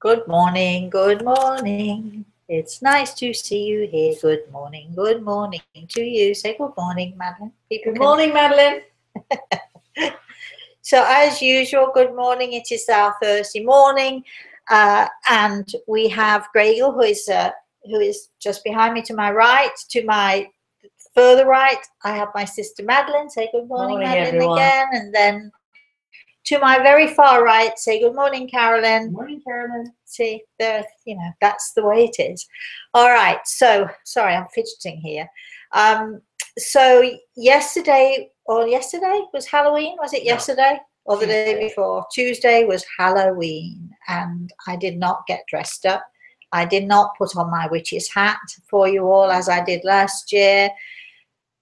Good morning, good morning. It's nice to see you here. Good morning to you. Say good morning, Madeline. People Good morning, Madeline. So, as usual, good morning. It is our Thursday morning, and we have Gregor, who is just behind me to my right. To my further right, I have my sister Madeline. Say good morning, Madeline, everyone. again, and then to my very far right, say good morning, Carolyn. Good morning, Carolyn. See, there, that's the way it is. All right. So, sorry, I'm fidgeting here. So yesterday was Halloween. Was it yesterday or the day before? Tuesday was Halloween, and I did not get dressed up. I did not put on my witch's hat for you all as I did last year.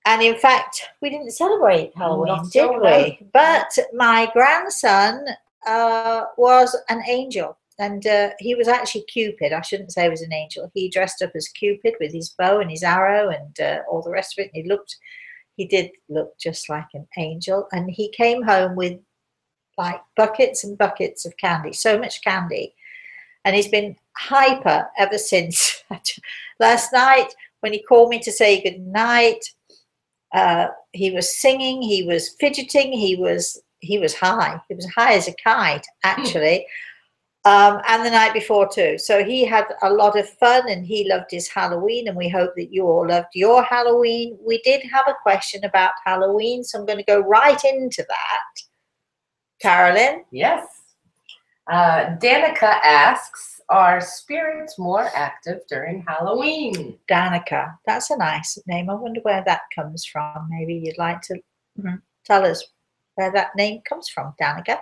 And in fact, we didn't celebrate Halloween, did we? No. But my grandson was an angel, and he was actually Cupid. I shouldn't say he was an angel. He dressed up as Cupid with his bow and his arrow and all the rest of it. And he did look just like an angel. And he came home with like buckets and buckets of candy, so much candy. And he's been hyper ever since. Last night, when he called me to say good night, he was singing, he was fidgeting, he was high. He was high as a kite, actually. And the night before too. So he had a lot of fun, and he loved his Halloween, and we hope that you all loved your Halloween. We did have a question about Halloween, so I'm going to go right into that. Carolyn? Yes. Danica asks, are spirits more active during Halloween? Danica. That's a nice name. I wonder where that comes from. Maybe you'd like to tell us where that name comes from, Danica.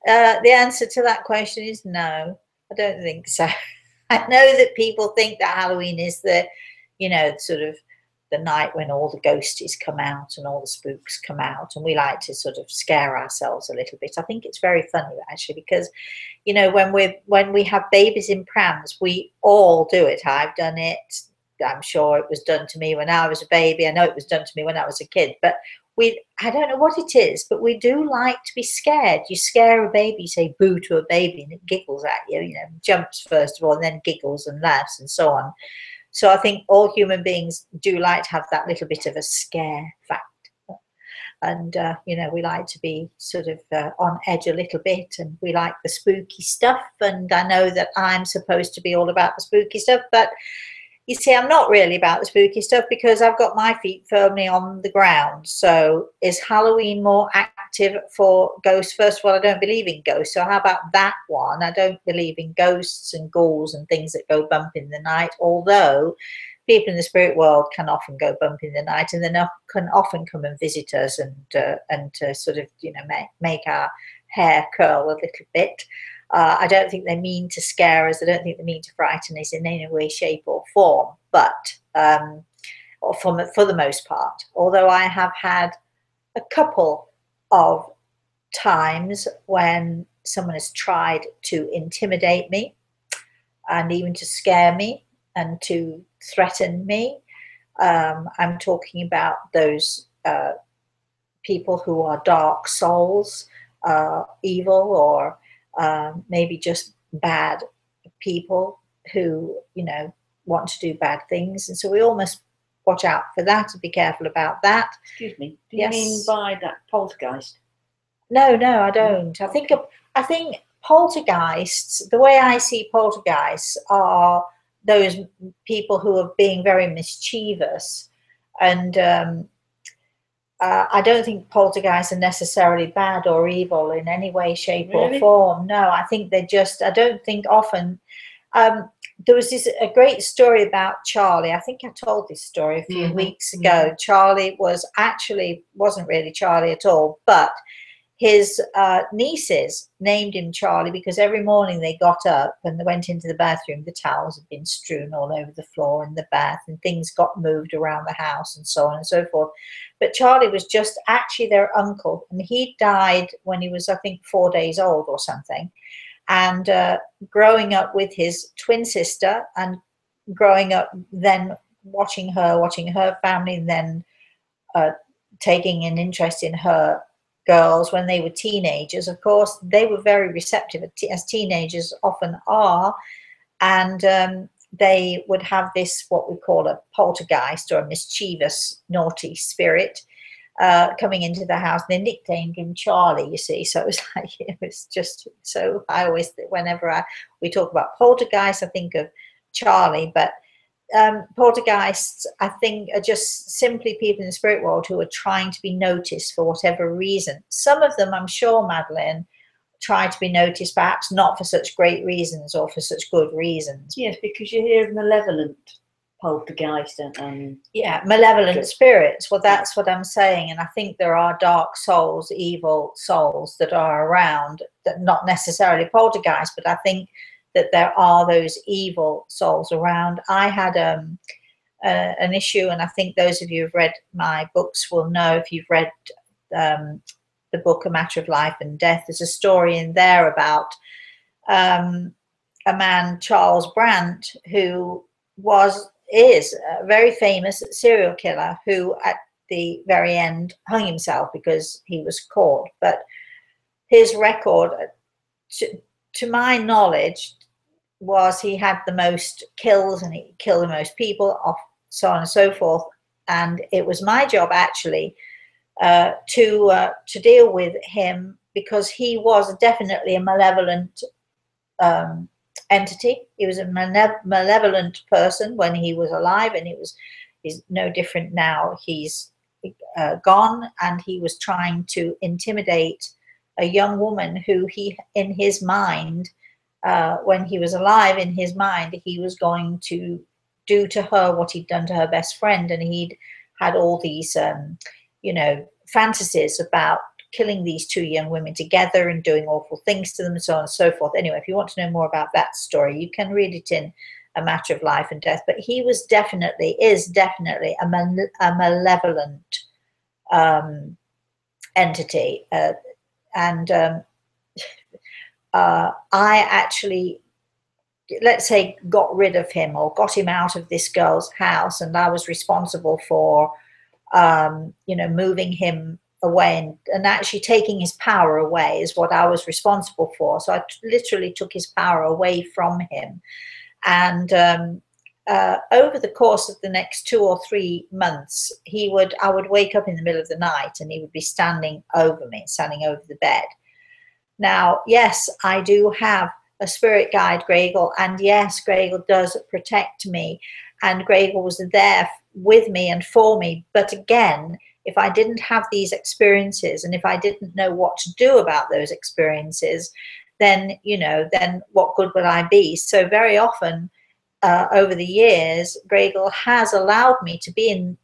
The answer to that question is no. I don't think so. I know that people think that Halloween is the, sort of the night when all the ghosties come out and all the spooks come out, and we like to sort of scare ourselves a little bit. I think it's very funny actually, because when we have babies in prams, we all do it. I've done it. I'm sure it was done to me when I was a baby. I know it was done to me when I was a kid, but I don't know what it is, but we do like to be scared. You scare a baby, you say boo to a baby, and it giggles at you, jumps first of all, and then giggles and laughs and so on. So I think all human beings do like to have that little bit of a scare factor. And, we like to be sort of on edge a little bit, and we like the spooky stuff. And I know that I'm supposed to be all about the spooky stuff, but you see, I'm not really about the spooky stuff because I've got my feet firmly on the ground. So is Halloween more active for ghosts? First of all, I don't believe in ghosts. So how about that one? I don't believe in ghosts and ghouls and things that go bump in the night, although people in the spirit world can often go bump in the night, and then can often come and visit us and sort of, make our hair curl a little bit. I don't think they mean to scare us. I don't think they mean to frighten us in any way, shape or form, but or for the most part. Although I have had a couple of times when someone has tried to intimidate me and even to scare me and to threaten me. I'm talking about those people who are dark souls, evil, or maybe just bad people who, want to do bad things. And so we all must watch out for that and be careful about that. Excuse me. Do you mean by that poltergeist? No, I don't. I think poltergeists, the way I see poltergeists, are those people who are being very mischievous. And I don't think poltergeists are necessarily bad or evil in any way, shape or form. No, I think they're just, I don't think often. There was a great story about Charlie. I think I told this story a few weeks ago. Charlie wasn't really Charlie at all, but his nieces named him Charlie because every morning they got up and they went into the bathroom. The towels had been strewn all over the floor in the bath, and things got moved around the house and so on and so forth. But Charlie was just actually their uncle, and he died when he was, I think, 4 days old or something. And growing up with his twin sister, and growing up then watching her family, and then taking an interest in her girls when they were teenagers. Of course, they were very receptive, as teenagers often are, and they would have this, what we call a poltergeist, or a mischievous, naughty spirit coming into the house. They nicknamed him Charlie, you see. So it was like, it was just, so I always, whenever we talk about poltergeist, I think of Charlie. But poltergeists, I think, are just simply people in the spirit world who are trying to be noticed for whatever reason. Some of them, I'm sure, Madeline, try to be noticed, perhaps not for such great reasons or for such good reasons. Yes, because you hear of malevolent poltergeist and yeah, malevolent spirits. Well, that's what I'm saying. And I think there are dark souls, evil souls that are around, that not necessarily poltergeist, but I think that there are those evil souls around. I had an issue, and I think those of you who've read my books will know, if you've read the book A Matter of Life and Death, there's a story in there about a man, Charles Brandt, who is a very famous serial killer, who at the very end hung himself because he was caught. But his record, to my knowledge, was he had the most kills, and he killed the most people, so on and so forth. And it was my job, actually, to deal with him, because he was definitely a malevolent entity. He was a malevolent person when he was alive, and he's no different now. He's gone, and he was trying to intimidate a young woman who he, in his mind, when he was alive, in his mind, he was going to do to her what he'd done to her best friend. And he'd had all these fantasies about killing these two young women together and doing awful things to them, and so on and so forth. Anyway, if you want to know more about that story, you can read it in A Matter of Life and Death. But he is definitely a malevolent entity. I actually, let's say, got rid of him, or got him out of this girl's house, and I was responsible for moving him away and actually taking his power away is what I was responsible for. So I literally took his power away from him. And over the course of the next 2 or 3 months, I would wake up in the middle of the night, and he would be standing over me, standing over the bed. Now, yes, I do have a spirit guide, Gregor, and yes, Gregor does protect me, and Gregor was there with me and for me. But again, if I didn't have these experiences, and if I didn't know what to do about those experiences, then what good would I be? So very often over the years, Gregor has allowed me to be in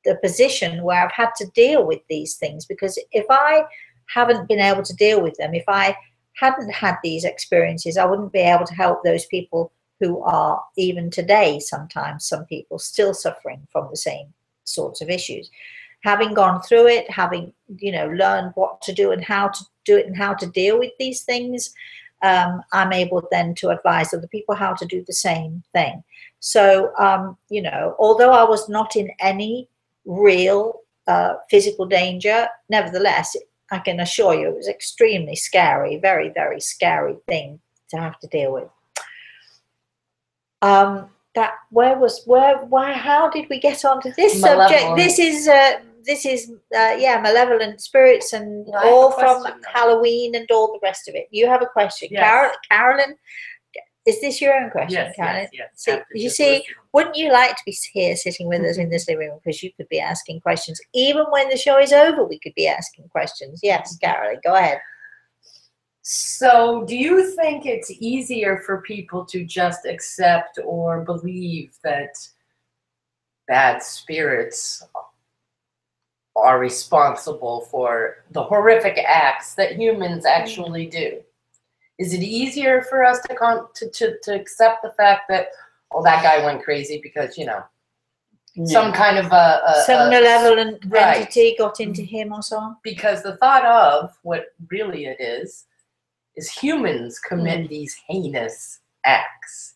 the position where I've had to deal with these things, because if I haven't been able to deal with them, if I hadn't had these experiences, I wouldn't be able to help those people who are, even today, sometimes some people still suffering from the same sorts of issues. Having gone through it, having learned what to do and how to do it and how to deal with these things, I'm able then to advise other people how to do the same thing. So although I was not in any real physical danger, nevertheless, I can assure you it was extremely scary, very, very scary thing to have to deal with. How did we get onto this subject? This is malevolent spirits, and all from Halloween and all the rest of it. You have a question. Yes. Carolyn, is this your own question? Yes, Carolyn? Yes. Wouldn't you like to be here sitting with us in this living room? Because you could be asking questions. Even when the show is over, we could be asking questions. Yes, Carolyn, go ahead. So do you think it's easier for people to just accept or believe that bad spirits are responsible for the horrific acts that humans actually do? Is it easier for us to accept the fact that, oh, that guy went crazy because, some kind of some malevolent entity got into him or so on? Because the thought of what really it is humans commit these heinous acts.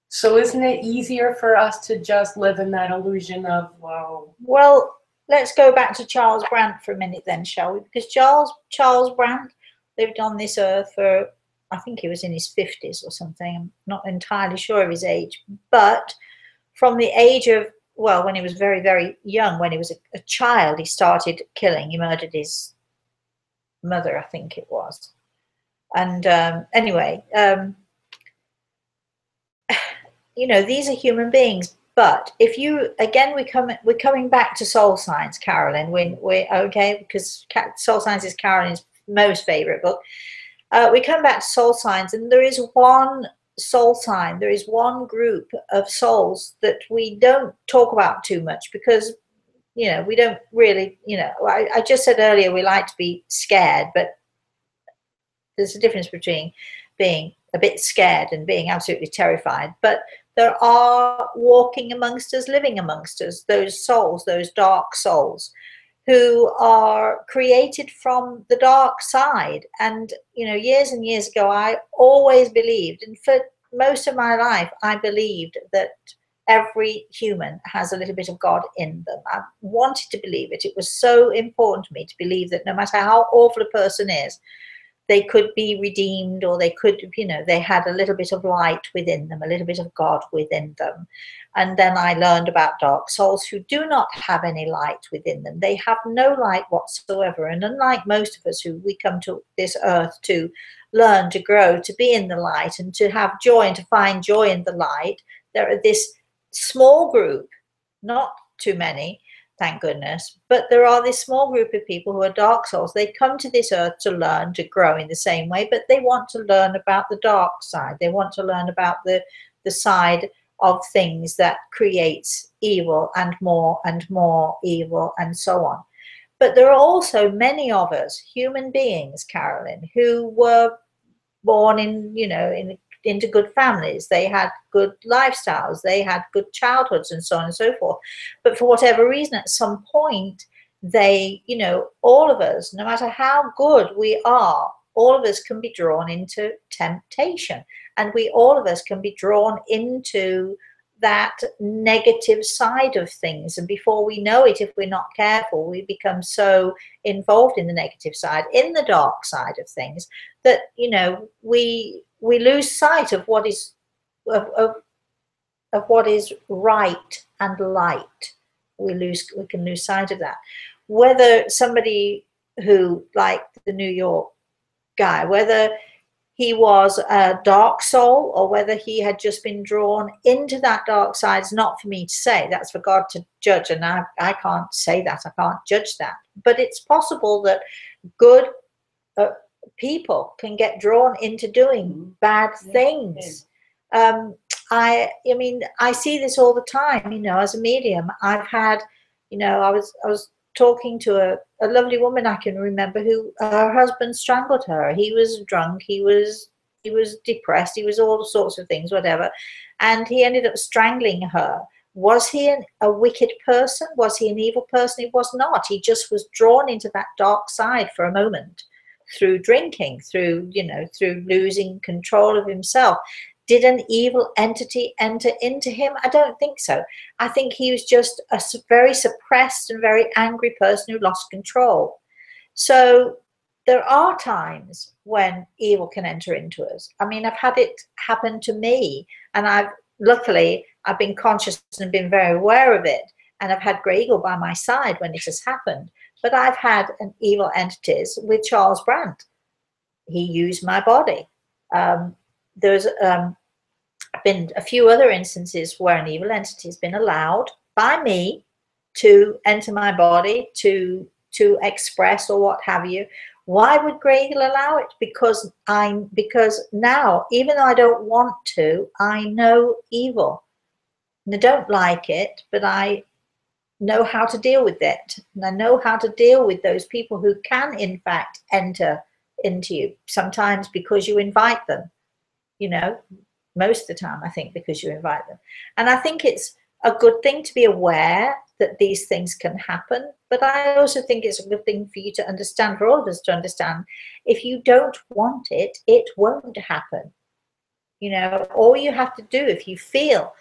So isn't it easier for us to just live in that illusion of, well, let's go back to Charles Brandt for a minute then, shall we? Because Charles Brandt lived on this earth for, I think he was in his 50s or something. I'm not entirely sure of his age, but from the age of, well, when he was very, very young, when he was a child, he started killing. He murdered his mother, I think it was. And anyway, you know, these are human beings. But if you, again, we're coming back to soul science, Carolyn. We're okay, because soul science is Carolyn's most favorite book. We come back to soul science, and there is one soul sign, there is one group of souls that we don't talk about too much, because, you know, we don't really, you know, I just said earlier we like to be scared, but there's a difference between being a bit scared and being absolutely terrified. But there are walking amongst us, living amongst us, those souls, those dark souls, who are created from the dark side. And, you know, years and years ago, I always believed, and for most of my life, I believed that every human has a little bit of God in them. I wanted to believe it. It was so important to me to believe that no matter how awful a person is, they could be redeemed, or they could, you know, they had a little bit of light within them, a little bit of God within them. And then I learned about dark souls who do not have any light within them. They have no light whatsoever. And unlike most of us, who we come to this earth to learn, to grow, to be in the light, and to have joy and to find joy in the light, there are this small group, not too many, thank goodness, but there are this small group of people who are dark souls. They come to this earth to learn, to grow in the same way, but they want to learn about the dark side. They want to learn about the side of things that creates evil and more evil, and so on. But there are also many of us, human beings, Carolyn, who were born in, you know, into good families. They had good lifestyles, they had good childhoods, and so on and so forth. But for whatever reason, at some point, they, you know, all of us, no matter how good we are, all of us can be drawn into temptation, and all of us can be drawn into that negative side of things. And before we know it, if we're not careful, we become so involved in the negative side, in the dark side of things, that, you know, we lose sight of what is of what is right and light. We can lose sight of that. Whether somebody who, like the New York guy, whether he was a dark soul or whether he had just been drawn into that dark side, is not for me to say. That's for God to judge, and I can't say that. I can't judge that. But it's possible that good people can get drawn into doing bad things. I mean, I see this all the time, you know, as a medium. I've had, you know, I was talking to a lovely woman I can remember, who her husband strangled her. He was drunk, he was depressed, he was all sorts of things, whatever, and he ended up strangling her. Was he a wicked person? Was he an evil person? He was not. He just was drawn into that dark side for a moment, through drinking, through, you know, through losing control of himself. Did an evil entity enter into him? I don't think so. I think he was just a very suppressed and very angry person who lost control. So there are times when evil can enter into us. I mean, I've had it happen to me, and luckily I've been conscious and been very aware of it, and I've had Grey Eagle by my side when it has happened. But I've had an evil entities with Charles Brandt. He used my body. There's been a few other instances where an evil entity has been allowed by me to enter my body, to express or what have you. Why would Grey Eagle allow it? Because now, even though I don't want to, I know evil. And I don't like it, but I know how to deal with it. And I know how to deal with those people who can, in fact, enter into you. Sometimes because you invite them, you know, most of the time, I think, because you invite them. And I think it's a good thing to be aware that these things can happen. But I also think it's a good thing for you to understand, for all of us to understand, if you don't want it, it won't happen. You know, all you have to do, if you feel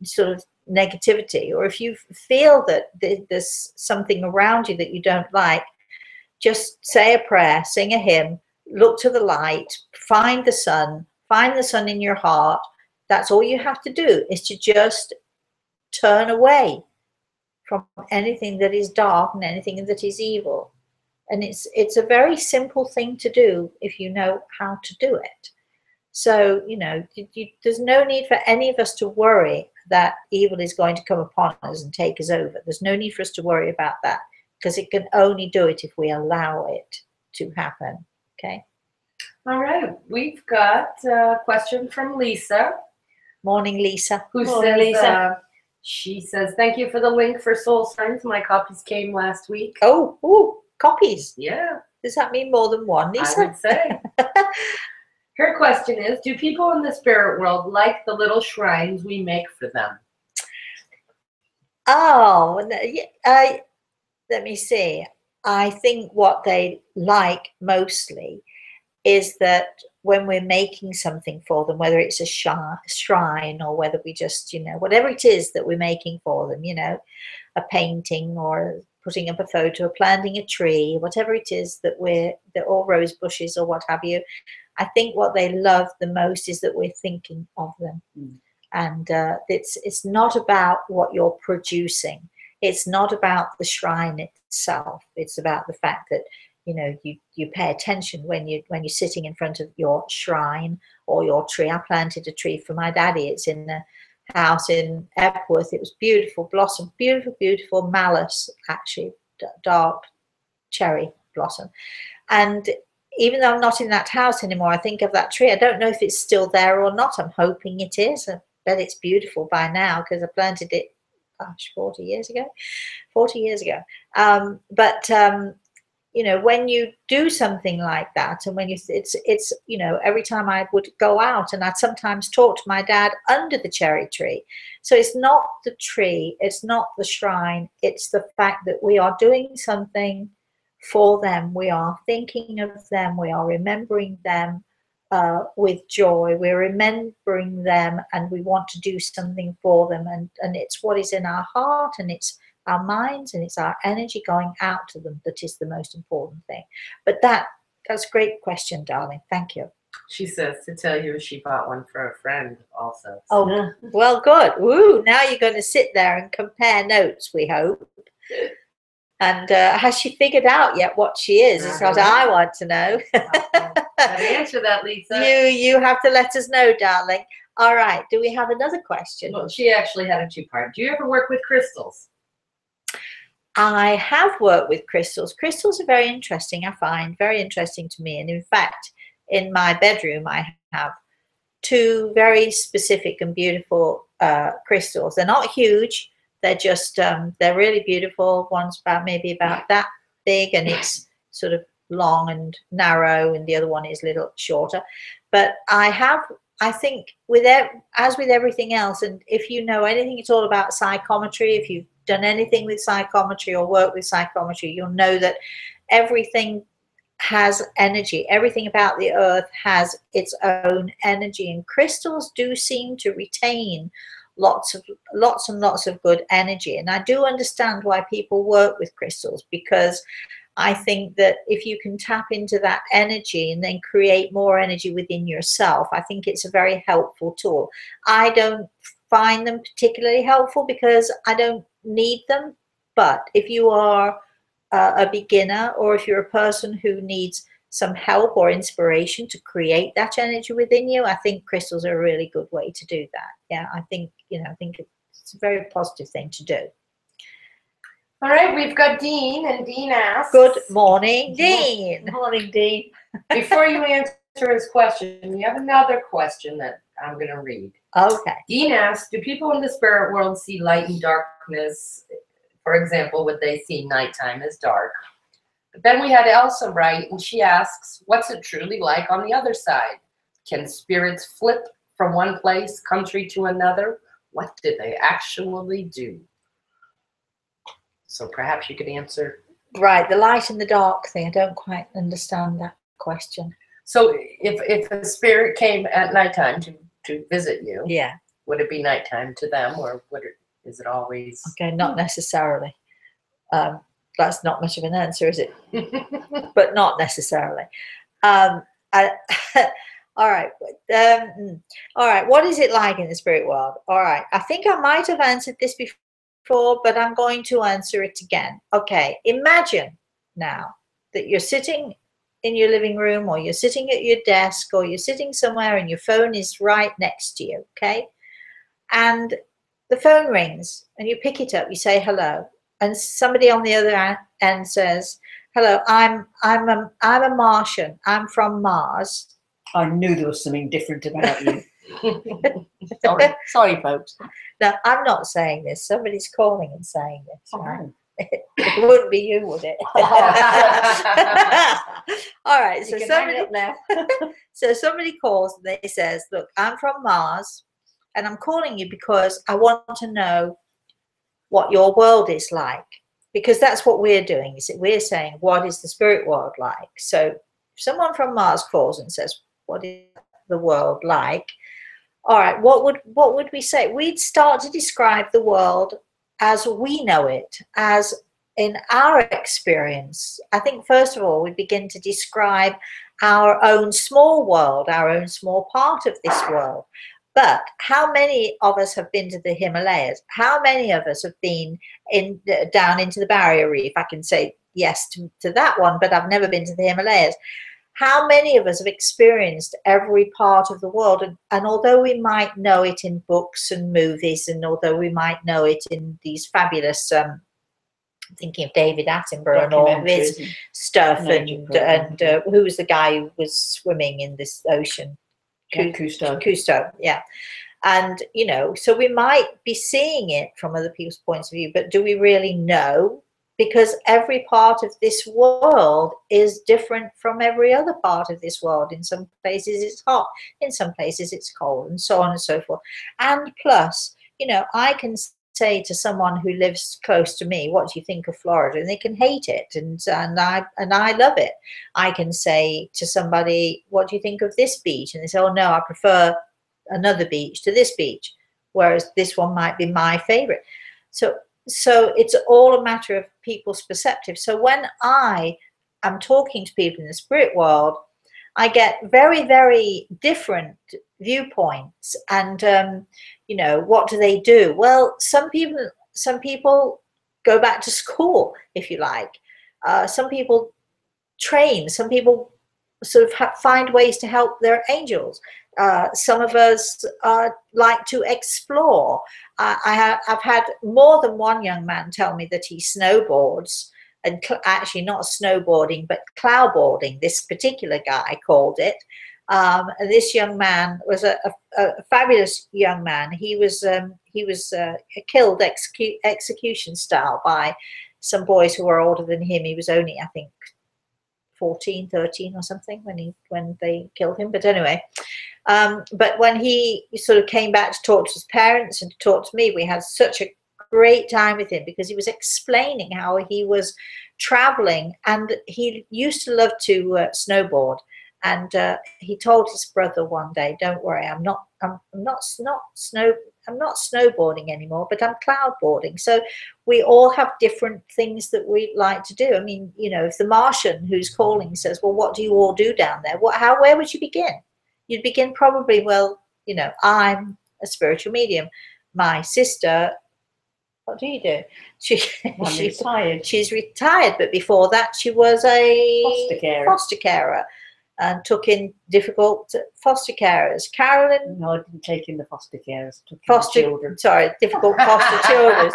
sort of negativity, or if you feel that there's something around you that you don't like, just say a prayer, sing a hymn, look to the light, find the sun in your heart. That's all you have to do, is to just turn away from anything that is dark and anything that is evil. And it's a very simple thing to do if you know how to do it. So, there's no need for any of us to worry that evil is going to come upon us and take us over. There's no need for us to worry about that, because it can only do it if we allow it to happen. Okay. All right. We've got a question from Lisa. Morning, Lisa. Who Morning, says, Lisa. she says, thank you for the link for Soul Signs. My copies came last week. Oh, copies. Yeah. Does that mean more than one, I Lisa? would say. Her question is, do people in the spirit world like the little shrines we make for them? Oh, let me see. I think what they like mostly is that when we're making something for them, whether it's a shrine or whether we just, whatever it is that we're making for them, a painting or putting up a photo or planting a tree, whatever it is that they're all rose bushes or what have you. I think what they love the most is that we're thinking of them. And it's not about what you're producing. It's not about the shrine itself. It's about the fact that you pay attention when you're sitting in front of your shrine or your tree. I planted a tree for my daddy. It's in a house in Epworth. It was beautiful blossom, beautiful malus, actually, dark cherry blossom. And even though I'm not in that house anymore, I think of that tree. I don't know if it's still there or not. I'm hoping it is. I bet it's beautiful by now, because I planted it, 40 years ago. When you do something like that, and when it's every time I would go out, and I'd sometimes talk to my dad under the cherry tree. So it's not the tree, it's not the shrine, it's the fact that we are doing something for them. We are thinking of them, we are remembering them with joy, we're remembering them, and we want to do something for them, and it's what is in our heart, and it's our minds, and it's our energy going out to them that is the most important thing. But that's a great question, darling. Thank you. She says to tell you she bought one for a friend also. Oh, well, good. Woo, now you're going to sit there and compare notes, we hope. And has she figured out yet what she is? Is what I want to know. Gotta answer that, Lisa. You have to let us know, darling. All right. Do we have another question? Well, she actually had a two-part. Do you ever work with crystals? I have worked with crystals. Crystals are very interesting, I find, very interesting to me. And in fact, in my bedroom, I have two very specific and beautiful crystals. They're not huge. They're just, they're really beautiful. One's maybe about that big, and it's sort of long and narrow, and the other one is a little shorter. But I think as with everything else, and if you know anything at all about psychometry, if you've done anything with psychometry or work with psychometry, you'll know that everything has energy. Everything about the earth has its own energy, and crystals do seem to retain lots and lots of good energy. And I do understand why people work with crystals, because I think that if you can tap into that energy and then create more energy within yourself, I think it's a very helpful tool. I don't find them particularly helpful because I don't need them. But if you are a beginner, or if you're a person who needs some help or inspiration to create that energy within you, I think crystals are a really good way to do that. Yeah, I think it's a very positive thing to do. All right, we've got Dean, and Dean asks. Good morning, Dean. Morning, Dean. Before you answer his question, we have another question that I'm going to read. Okay. Dean asks, do people in the spirit world see light and darkness? For example, would they see nighttime as dark? But then we had Elsa write, and she asks, what's it truly like on the other side? Can spirits flip from one place, country to another? What did they actually do? So perhaps you could answer. Right, the light and the dark thing. I don't quite understand that question. So if a spirit came at nighttime to visit you, yeah, would it be nighttime to them, or would it? Is it always? Okay, not necessarily. That's not much of an answer, is it? But not necessarily. I, all right. All right. What is it like in the spirit world? All right. I think I might have answered this before, but I'm going to answer it again. Okay. Imagine now that you're sitting in your living room, or you're sitting at your desk, or you're sitting somewhere and your phone is right next to you. Okay. And the phone rings and you pick it up, you say hello, and somebody on the other end says, hello, I'm a Martian. I'm from Mars. I knew there was something different about you. Sorry, folks. No, I'm not saying this. Somebody's calling and saying this, right? Oh. It wouldn't be you, would it? All right. So somebody calls and they says, look, I'm from Mars and I'm calling you because I want to know what your world is like, because that's what we're doing. Is we're saying, what is the spirit world like? So if someone from Mars calls and says, what is the world like? All right, what would we say? We'd start to describe the world as we know it, as in our experience. I think first of all, we begin to describe our own small world, our own small part of this world. But how many of us have been to the Himalayas? How many of us have been down into the Barrier Reef? I can say yes to that one, but I've never been to the Himalayas. How many of us have experienced every part of the world? And although we might know it in books and movies, and although we might know it in these fabulous, thinking of David Attenborough and all his stuff, and who was the guy who was swimming in this ocean? Cousteau, yeah. And, you know, so we might be seeing it from other people's points of view, but do we really know? Because every part of this world is different from every other part of this world. In some places it's hot, in some places it's cold, and so on and so forth. And plus, you know, I can say to someone who lives close to me, what do you think of Florida? And they can hate it, and I love it. I can say to somebody, what do you think of this beach? And they say, oh no, I prefer another beach to this beach, whereas this one might be my favorite. So it's all a matter of people's perspective. So when I am talking to people in the spirit world, I get very, very different viewpoints. And you know, what do they do? Well, some people go back to school, if you like. Some people train. Some people sort of find ways to help their angels. Some of us like to explore. I've had more than one young man tell me that he snowboards, and actually not snowboarding, but cloudboarding. This particular guy called it. And this young man was a fabulous young man. He was killed execution style by some boys who were older than him. He was only, I think, 14, 13 or something when they killed him. But anyway, but when he sort of came back to talk to his parents and to talk to me, we had such a great time with him, because he was explaining how he was traveling, and he used to love to snowboard. And he told his brother one day, "Don't worry, I'm not snowboarding anymore, but I'm cloudboarding." So we all have different things that we like to do. I mean, you know, if the Martian who's calling says, "Well, what do you all do down there?" Where would you begin? You'd begin probably, well, you know, I'm a spiritual medium. My sister, what do you do? She's retired. She's retired, but before that, she was a foster carer. And took in difficult foster carers. Carolyn? No, I didn't take in the foster carers. Took foster children. Sorry, difficult foster children.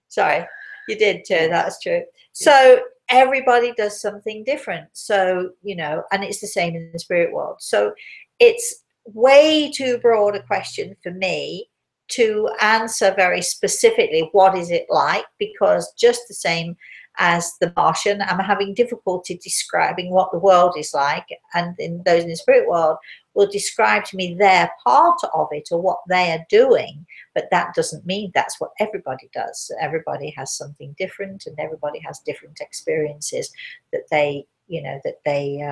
Sorry, you did too. Yes. That's true. So everybody does something different. So, you know, and it's the same in the spirit world. So it's way too broad a question for me to answer very specifically what is it like, because just the same as the Martian, I'm having difficulty describing what the world is like, and in those in the spirit world will describe to me their part of it or what they are doing, but that doesn't mean that's what everybody does. Everybody has something different, and everybody has different experiences that they, you know, that they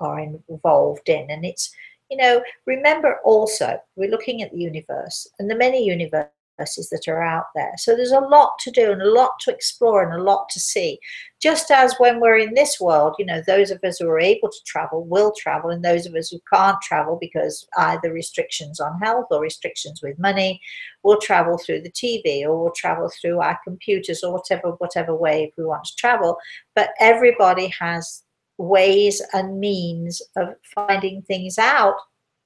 are involved in. And it's, you know, remember also, we're looking at the universe, and the many universes universes that are out there. So there's a lot to do and a lot to explore and a lot to see. Just as when we're in this world, you know, those of us who are able to travel will travel, and those of us who can't travel because either restrictions on health or restrictions with money will travel through the TV, or will travel through our computers, or whatever way if we want to travel. But everybody has ways and means of finding things out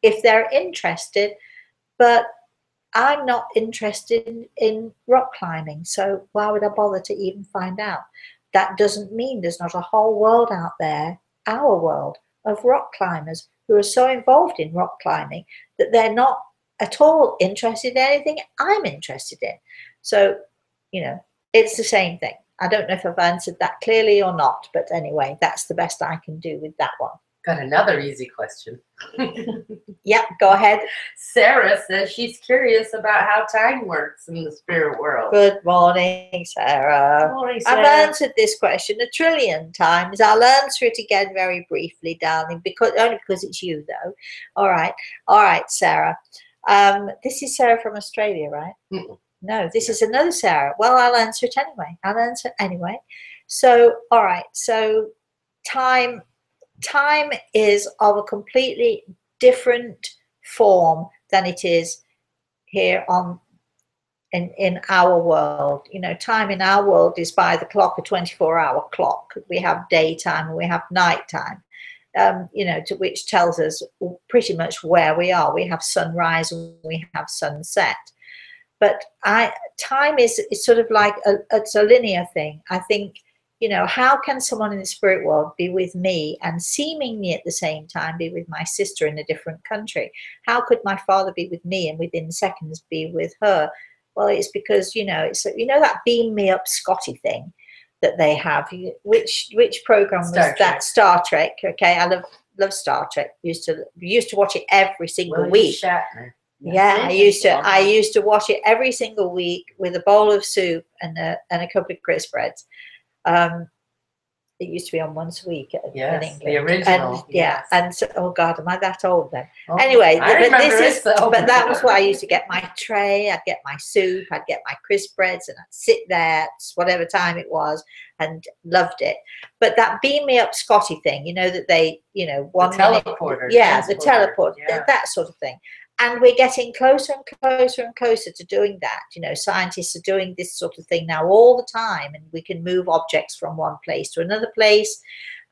if they're interested. But I'm not interested in rock climbing, so why would I bother to even find out? That doesn't mean there's not a whole world out there, our world, of rock climbers who are so involved in rock climbing that they're not at all interested in anything I'm interested in. So, you know, it's the same thing. I don't know if I've answered that clearly or not, but anyway, that's the best I can do with that one. Got another easy question. Yep, go ahead. Sarah says she's curious about how time works in the spirit world. Good morning, Sarah. Morning, Sarah. I've answered this question a trillion times. I'll answer it again very briefly, darling, only because it's you, though. All right, Sarah. This is Sarah from Australia, right? Mm-mm. No, this is another Sarah. Well, I'll answer it anyway. So, all right. So, time is of a completely different form than it is here in our world. You know, time in our world is by the clock, a 24-hour clock. We have daytime and we have nighttime, you know, which tells us pretty much where we are. We have sunrise and we have sunset. But time is sort of like it's a linear thing. I think, you know, how can someone in the spirit world be with me and seemingly at the same time be with my sister in a different country? How could my father be with me and within seconds be with her? Well, it's because, you know, it's, you know, that beam me up Scotty thing that they have. Which program was that? Star Trek. Okay, I love Star Trek. Used to watch it every single week. Shatner. Yeah, I used to watch it every single week with a bowl of soup and a couple of crisp breads. It used to be on once a week in England. The original. And, yeah, and so, oh God, am I that old then? Oh, anyway, but that was where I used to get my tray. I'd get my soup. I'd get my crisp breads, and I'd sit there, whatever time it was, and loved it. But that beam me up Scotty thing, you know, that they, you know, the teleporter. The teleport, that sort of thing. And we're getting closer and closer and closer to doing that. You know, scientists are doing this sort of thing now all the time, and we can move objects from one place to another place.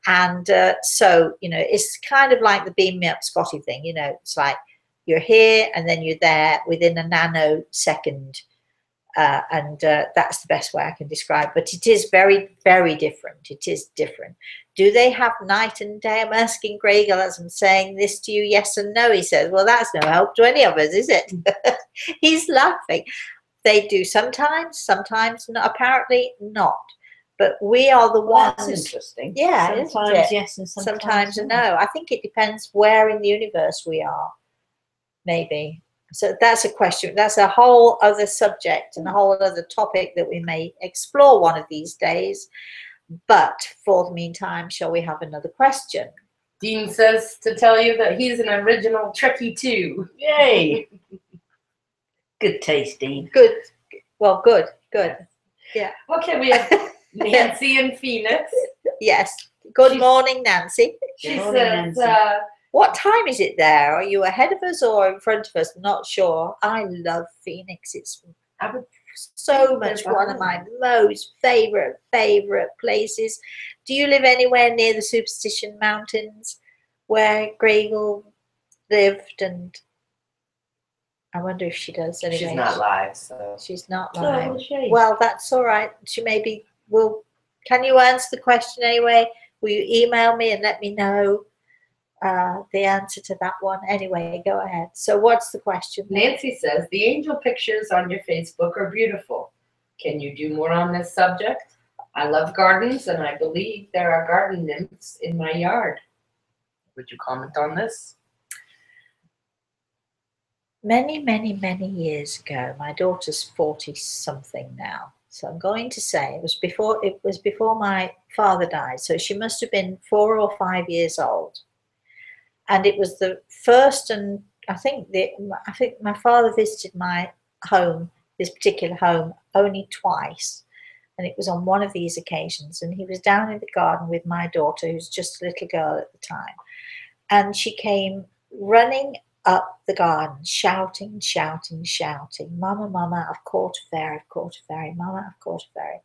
And so, you know, it's kind of like the beam me up Scotty thing. You know, it's like you're here and then you're there within a nanosecond. And that's the best way I can describe it. But it is very, very different. It is different. Do they have night and day? I'm asking Gregor as I'm saying this to you, yes and no. He says, well, that's no help to any of us, is it? He's laughing. They do sometimes not, apparently not. But we are the ones. That's interesting. Yeah, sometimes yes and sometimes no. I think it depends where in the universe we are, maybe. So that's a question. That's a whole other subject and a whole other topic that we may explore one of these days. But for the meantime, shall we have another question? Dean says to tell you that he's an original Trekkie too. Yay! Good taste, Dean. Good. Well, good. Yeah. Okay, we have Nancy in Phoenix. Yes. Good morning, Nancy. She morning, says, Nancy. What time is it there? Are you ahead of us or in front of us? Not sure. I love Phoenix. It's so much one of my most favorite places. Do you live anywhere near the Superstition Mountains where Gregor lived? And I wonder if she does. Anyway, she's not live, so she's not live. Oh, well, that's all right. She maybe will. Can you answer the question anyway? Will you email me and let me know the answer to that one? Anyway, go ahead. So what's the question? Nancy says, the angel pictures on your Facebook are beautiful. Can you do more on this subject? I love gardens, and I believe there are garden nymphs in my yard. Would you comment on this? Many years ago, my daughter's 40-something now. So I'm going to say it was before my father died. So she must have been 4 or 5 years old. And it was the first, and I think my father visited my home this particular home only twice. And it was on one of these occasions. And he was down in the garden with my daughter, who's just a little girl at the time. And she came running up the garden, shouting, shouting, shouting, "Mama, Mama, I've caught a fairy, I've caught a fairy, Mama, I've caught a fairy."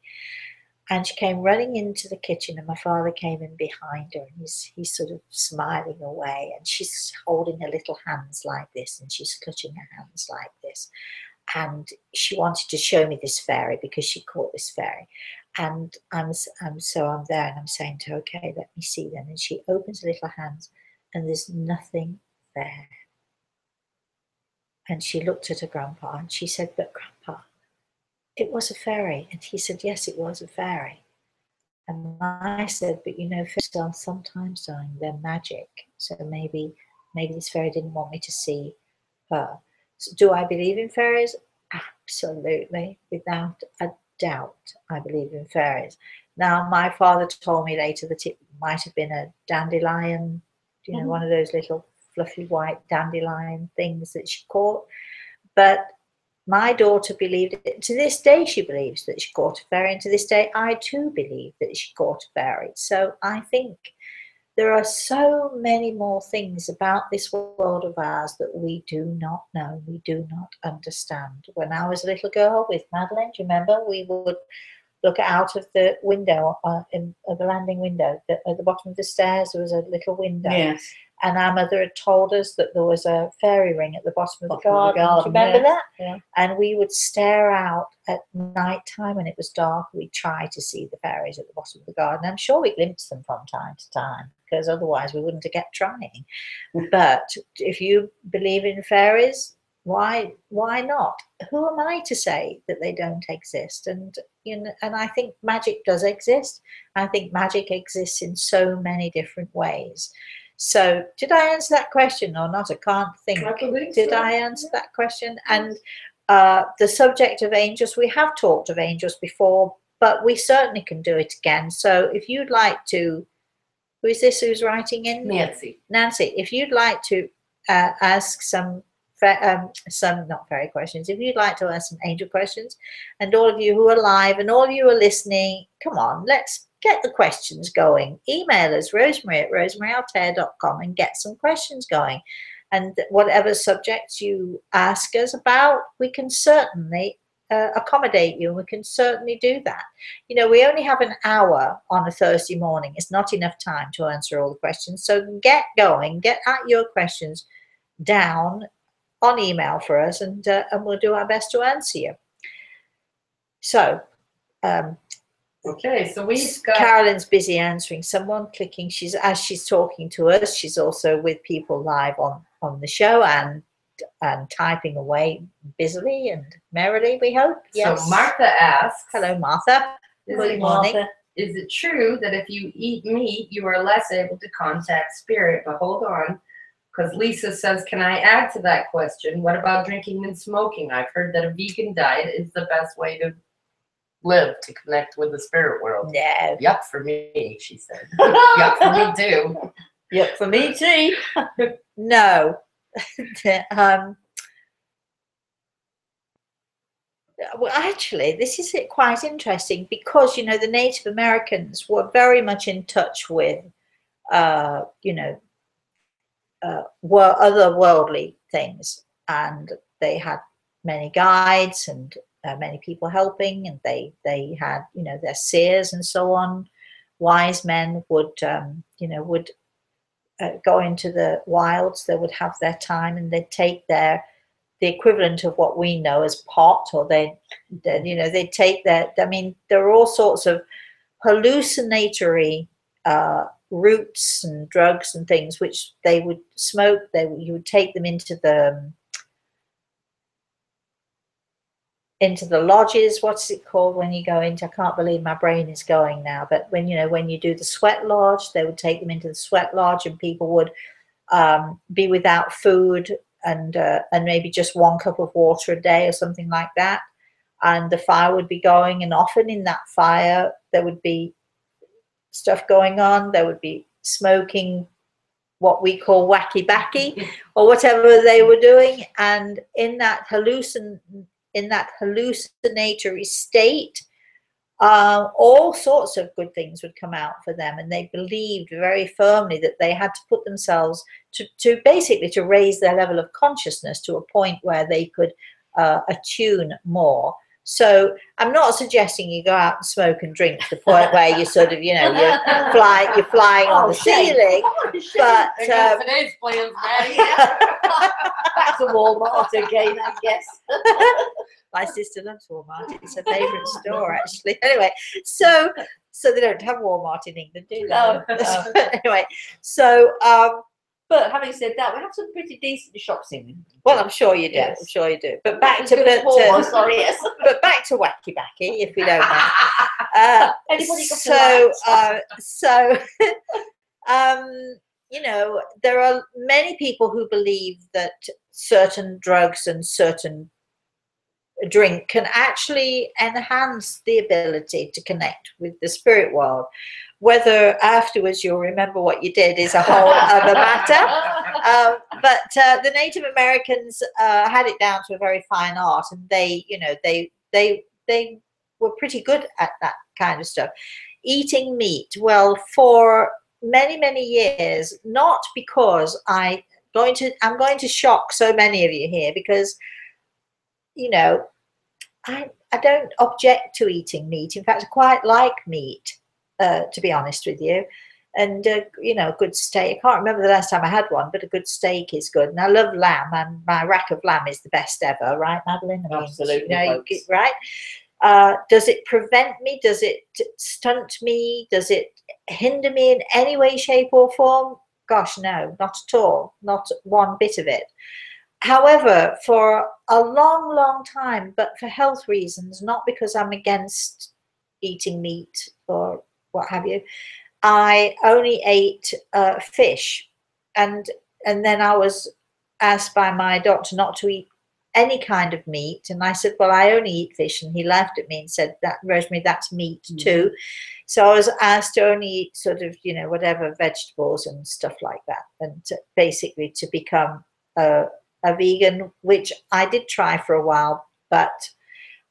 And she came running into the kitchen, and my father came in behind her, and he's sort of smiling away, and she's holding her little hands like this, and she's clutching her hands like this. And she wanted to show me this fairy because she caught this fairy. And I'm there, and I'm saying to her, "Okay, let me see then." And she opens her little hands, and there's nothing there. And she looked at her grandpa, and she said, "But Grandpa, it was a fairy." And he said, "Yes, it was a fairy." And I said, "But you know, fairies are sometimes, darling, they're magic. So maybe this fairy didn't want me to see her." So do I believe in fairies? Absolutely, without a doubt, I believe in fairies. Now, my father told me later that it might have been a dandelion, you know, one of those little fluffy white dandelion things that she caught. But my daughter believed it. To this day, she believes that she caught a fairy, and to this day, I too believe that she caught a fairy. So I think there are so many more things about this world of ours that we do not know, we do not understand. When I was a little girl with Madeline, do you remember, we would look out of the window, the landing window, at the bottom of the stairs, there was a little window. Yes. And our mother had told us that there was a fairy ring at the bottom of the garden. Do you remember that? Yeah. And we would stare out at night time when it was dark. We'd try to see the fairies at the bottom of the garden. I'm sure we glimpsed them from time to time, because otherwise we wouldn't have kept trying. But if you believe in fairies, why not? Who am I to say that they don't exist? And you know, and I think magic does exist. I think magic exists in so many different ways. So did I answer that question or not? I can't think. I believe did so. I answer that question? And the subject of angels, we have talked of angels before, but we certainly can do it again. So if you'd like to, who is this who's writing in? Nancy. Nancy, if you'd like to ask some not fairy questions, if you'd like to ask some angel questions, and all of you who are live and all of you who are listening, come on, let's get the questions going. Email us, rosemary@rosemaryaltair.com, and get some questions going. And whatever subjects you ask us about, we can certainly accommodate you, and we can certainly do that. You know, we only have an hour on a Thursday morning. It's not enough time to answer all the questions. So get going, get at your questions down on email for us, and we'll do our best to answer you. So okay, so we've got Carolyn's busy answering someone, clicking. As she's talking to us, she's also with people live on the show and typing away busily and merrily, we hope. Yes. So Martha asks, hello Martha, good morning. Martha. Is it true that if you eat meat, you are less able to contact spirit? But hold on, because Lisa says, can I add to that question? What about drinking and smoking? I've heard that a vegan diet is the best way to live, to connect with the spirit world. No. Yup for me, she said. Yup for me too. Yep, for me too. No. Well, actually, this is quite interesting, because, you know, the Native Americans were very much in touch with, you know, were otherworldly things, and they had many guides and many people helping, and they had, you know, their seers and so on. Wise men would, you know, would go into the wilds. They would have their time, and they'd take the equivalent of what we know as pot, or they you know, they take their, I mean, there are all sorts of hallucinatory roots and drugs and things which they would smoke. You would take them into the lodges. What's it called when you go into, I can't believe my brain is going now, but when, you know, when you do the sweat lodge, they would take them into the sweat lodge, and people would be without food and maybe just 1 cup of water a day or something like that, and the fire would be going, and often in that fire there would be stuff going on. They would be smoking what we call wacky backy or whatever they were doing, and in that in that hallucinatory state, all sorts of good things would come out for them, and they believed very firmly that they had to put themselves to basically to raise their level of consciousness to a point where they could attune more. So I'm not suggesting you go out and smoke and drink to the point where you sort of, you're flying on the ceiling. But today's plans, Maddie. Back to Walmart again, I guess. My sister loves Walmart. It's her favourite store, actually. Anyway, so they don't have Walmart in England, do they? No. Anyway, so but having said that, we have some pretty decent shops in England. well, I'm sure you do. Yes. I'm sure you do. But back to Walmart, sorry, yes. but back to Wacky Backy, if we don't mind. Anybody got So there are many people who believe that certain drugs and certain drink can actually enhance the ability to connect with the spirit world. Whether afterwards you'll remember what you did is a whole other matter. But the Native Americans had it down to a very fine art, and they were pretty good at that kind of stuff. Eating meat, well, for many years, not because I'm going to shock so many of you here, because I don't object to eating meat. In fact, I quite like meat, to be honest with you. And good steak. I can't remember the last time I had one, but a good steak is good. And I love lamb, and my rack of lamb is the best ever, right, Madeline? I mean, absolutely. Right? Does it prevent me? Does it stunt me? Does it hinder me in any way, shape, or form? Gosh, no, not at all. Not one bit of it. However, for a long time, but for health reasons, not because I'm against eating meat or what have you, I only ate fish, and then I was asked by my doctor not to eat any kind of meat, and I said, well, I only eat fish, and he laughed at me and said, that Rosemary, that's meat too. So I was asked to only eat sort of whatever vegetables and stuff like that, and basically to become a vegan, which I did try for a while, but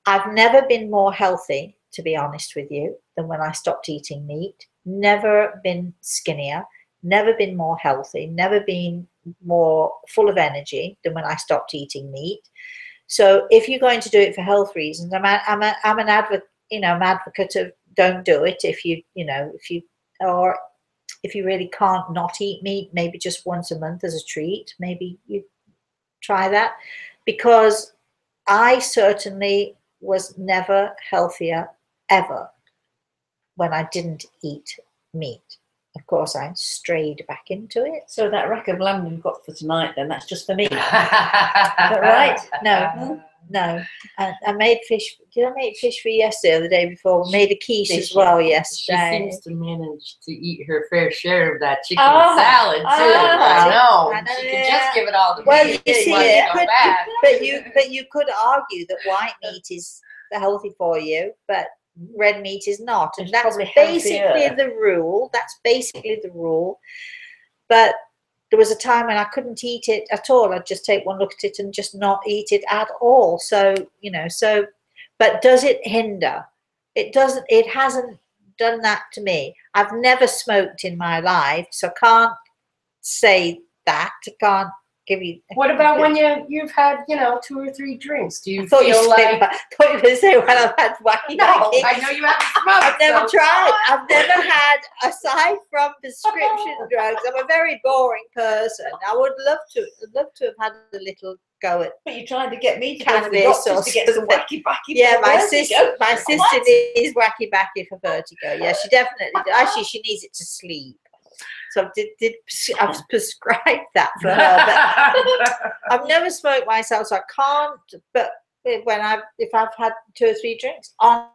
I've never been more healthy, to be honest with you, than when I stopped eating meat. Never been skinnier, never been more healthy, never been more full of energy than when I stopped eating meat. So if you're going to do it for health reasons, I'm an advocate, I'm advocate of don't do it if you really can't not eat meat, maybe just once a month as a treat, maybe you try that, because I certainly was never healthier ever when I didn't eat meat. Of course, I strayed back into it. So that rack of lamb you've got for tonight, then, that's just for me. Is that right? No. I made fish. Did I make fish for you yesterday or the day before? We made a quiche as well yesterday. She seems to manage to eat her fair share of that chicken salad too. I know. She could just give it all to me. Well, you see, but you could argue that white meat is healthy for you, but red meat is not, and that's basically the rule. That's basically the rule. But there was a time when I couldn't eat it at all. I'd just take one look at it and just not eat it at all. So but does it hinder? It doesn't. It hasn't done that to me. I've never smoked in my life, so I can't say that. I can't give you. What about when you've had 2 or 3 drinks? Do you I thought feel you like? I thought you were going to say when I've had wacky. No, I know you haven't smoked. I've never tried. I've never had, aside from prescription drugs. I'm a very boring person. I would love to have had a little go at. But you're trying to get me to cannabis go to the doctors to get some wacky backy. Yeah, my sister needs wacky backy for vertigo. Yeah, she definitely. Actually, she needs it to sleep. So I've prescribed that for her, but I've never smoked myself, so I can't. But if I've had 2 or 3 drinks on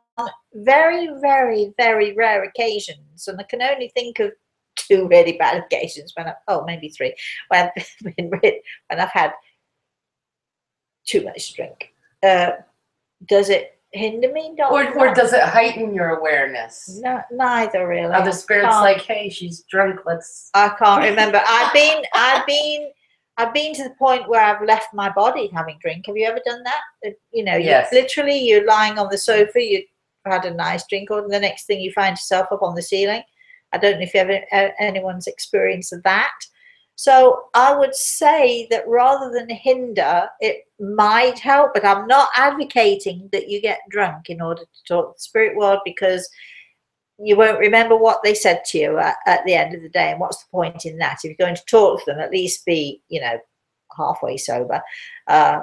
very rare occasions, and I can only think of 2 really bad occasions maybe 3 when I've had too much to drink. Does it hinder me? Or does it heighten your awareness? No, neither really. Are the spirits like, hey, she's drunk, let's... I can't remember. I've I've been to the point where I've left my body having drink. Have you ever done that? You know, Yes. literally you're lying on the sofa, you had a nice drink, or the next thing you find yourself up on the ceiling. I don't know if you ever anyone's experienced that. So I would say that rather than hinder, it might help, but I'm not advocating that you get drunk in order to talk to the spirit world, because you won't remember what they said to you at the end of the day. And what's the point in that? If you're going to talk to them, at least be, you know, halfway sober. I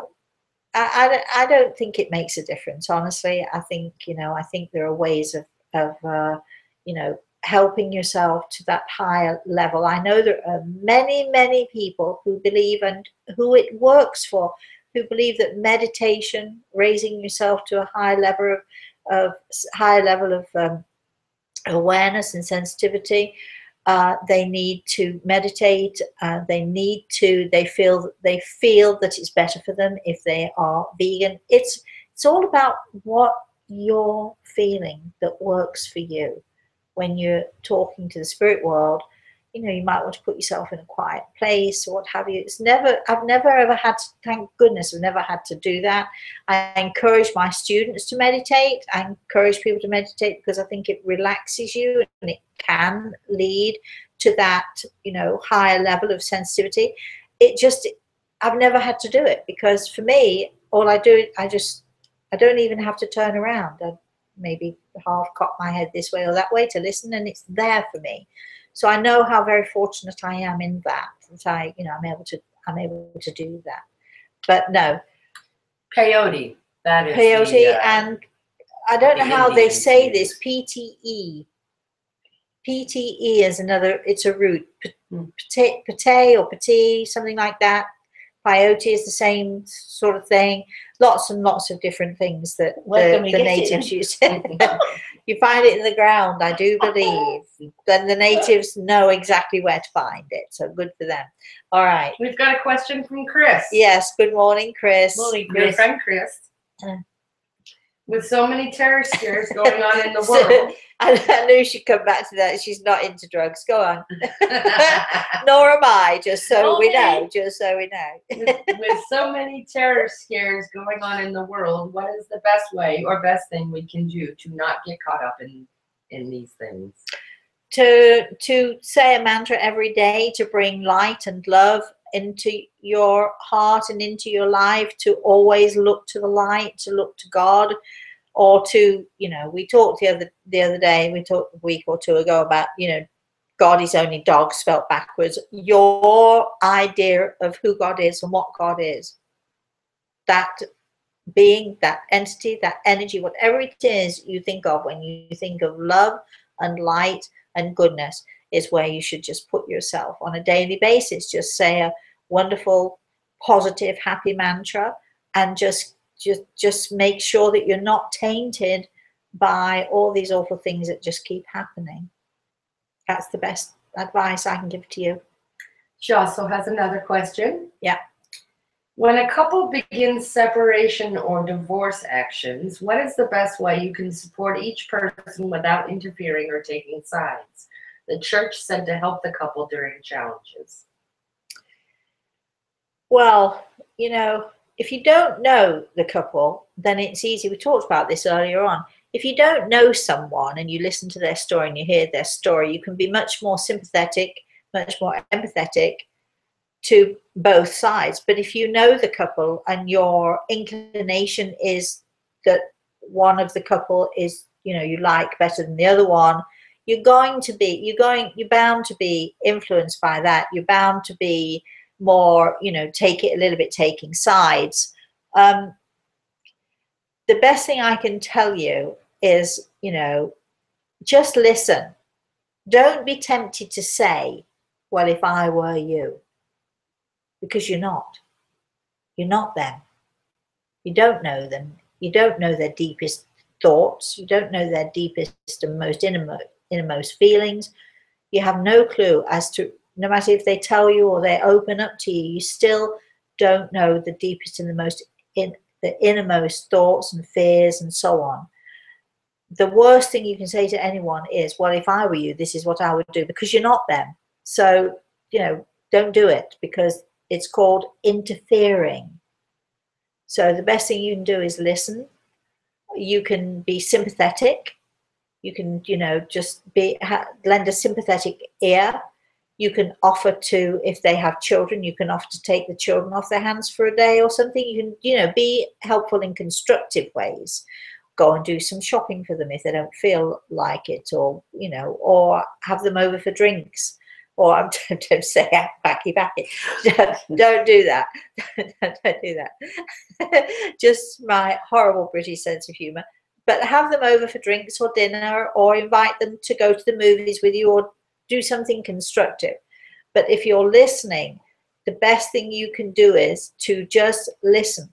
don't think it makes a difference, honestly. I think, you know, I think there are ways of you know, helping yourself to that higher level. I know there are many, many people who believe, and who it works for, who believe that meditation, raising yourself to a higher level of awareness and sensitivity, they need to meditate. They feel that it's better for them if they are vegan. It's all about what you're feeling that works for you. When you're talking to the spirit world, you know, you might want to put yourself in a quiet place or what have you. I've never ever had to, thank goodness, I've never had to do that. I encourage my students to meditate. I encourage people to meditate because I think it relaxes you, and it can lead to that, you know, higher level of sensitivity. I've never had to do it, because for me, all I do, I don't even have to turn around. I maybe half cock my head this way or that way to listen, and it's there for me. So I know how very fortunate I am in that you know, I'm able to do that. But no, Peyote. That is peyote, and I don't know how they say Indians this. PTE. PTE is another. It's a root. Pate or pate, something like that. Peyote is the same sort of thing. Lots and lots of different things that the natives use. You find it in the ground, I do believe. Then the natives know exactly where to find it. So good for them. All right. We've got a question from Chris. Yes. Good morning, Chris. Morning, Chris. Your friend Chris. With so many terror scares going on in the world. I knew she'd come back to that. She's not into drugs. Go on. Nor am I, just so we know. Just so we know. With so many terror scares going on in the world, what is the best way or best thing we can do to not get caught up in these things? To say a mantra every day, to bring light and love into your heart and into your life, to always look to the light, to look to God, or to, you know, we talked the other day, we talked a week or two ago about, you know, God is only dog spelt backwards. Your idea of who God is and what God is, that being, that entity, that energy, whatever it is you think of when you think of love and light and goodness, is where you should just put yourself on a daily basis. Just say a wonderful, positive, happy mantra, and just make sure that you're not tainted by all these awful things that just keep happening. That's the best advice I can give to you. She also has another question. Yeah. When a couple begins separation or divorce actions, what is the best way you can support each person without interfering or taking sides? The church said to help the couple during challenges. Well, you know, if you don't know the couple, then it's easy. We talked about this earlier on. If you don't know someone and you listen to their story and you hear their story, you can be much more sympathetic, much more empathetic to both sides. But if you know the couple and your inclination is that one of the couple is, you know, you like better than the other one, you're bound to be influenced by that. You're bound to be more, you know, taking sides. The best thing I can tell you is, you know, just listen. Don't be tempted to say, well, if I were you, because you're not. You're not them. You don't know them. You don't know their deepest thoughts. You don't know their deepest and most innermost feelings. You have no clue as to, no matter if they tell you or they open up to you, you still don't know the deepest and the innermost thoughts and fears and so on. The worst thing you can say to anyone is, well, if I were you, this is what I would do, because you're not them. So, you know, don't do it, because It's called interfering. So the best thing you can do is listen. You can be sympathetic. You can, you know, just lend a sympathetic ear. You can offer to, if they have children, you can offer to take the children off their hands for a day or something. You can, you know, be helpful in constructive ways. Go and do some shopping for them if they don't feel like it, or, you know, or have them over for drinks. Or I'm tempted to say backy. Don't do that. Don't do that. Just my horrible British sense of humour. But have them over for drinks or dinner, or invite them to go to the movies with you, or do something constructive. But if you're listening, the best thing you can do is to just listen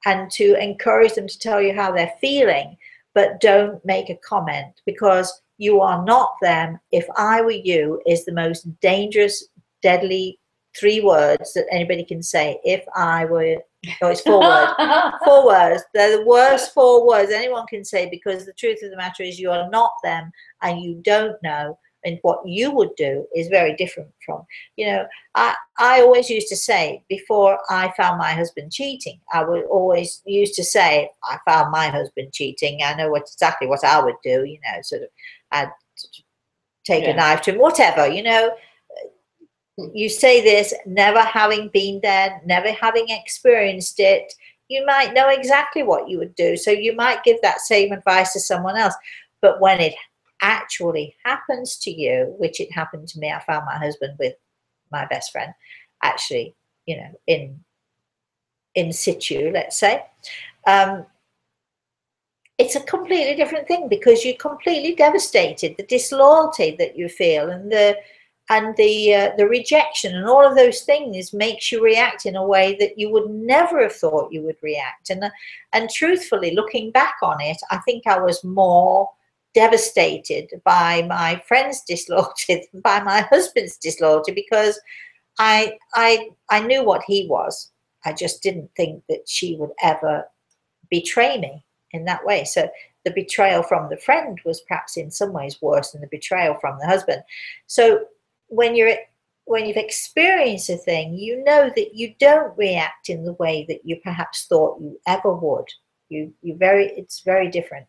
and to encourage them to tell you how they're feeling, but don't make a comment, because you are not them. If I were you is the most dangerous, deadly 3 words that anybody can say. If I were, oh, it's 4 words. 4 words. They're the worst 4 words anyone can say, because the truth of the matter is you are not them and you don't know. And what you would do is very different from, you know, I always used to say, before I found my husband cheating, I would always used to say, I found my husband cheating, I know exactly what I would do, you know, sort of, I'd take a knife to him, whatever, you know. You say this, never having been there, never having experienced it, you might know exactly what you would do. So you might give that same advice to someone else. But when it actually happens to you, which it happened to me, I found my husband with my best friend, actually, you know, in situ, let's say, it's a completely different thing, because you're completely devastated. The disloyalty that you feel, and the rejection, and all of those things makes you react in a way that you would never have thought you would react. And truthfully, looking back on it, I think I was more devastated by my friend's disloyalty than by my husband's disloyalty, because I knew what he was. I just didn't think that she would ever betray me in that way. So the betrayal from the friend was perhaps in some ways worse than the betrayal from the husband. So when you've experienced a thing, you know that you don't react in the way that you perhaps thought you ever would. It's very different.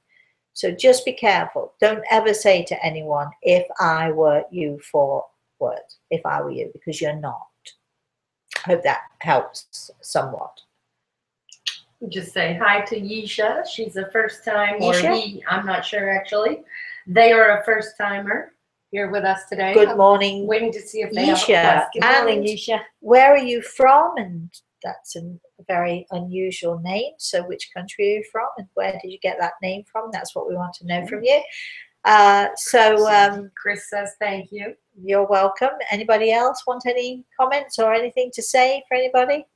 So just be careful. Don't ever say to anyone, if I were you, 4 words, if I were you, because you're not. I hope that helps somewhat. Just say hi to Yisha. She's a first time, or Yisha? he, I'm not sure actually. They are a first timer here with us today. Good morning, Waiting to see if they Yisha. have a question. Good morning, Yisha. Where are you from? And that's a very unusual name. So which country are you from, and where did you get that name from? That's what we want to know from you. Chris says thank you. You're welcome. Anybody else want any comments or anything to say for anybody?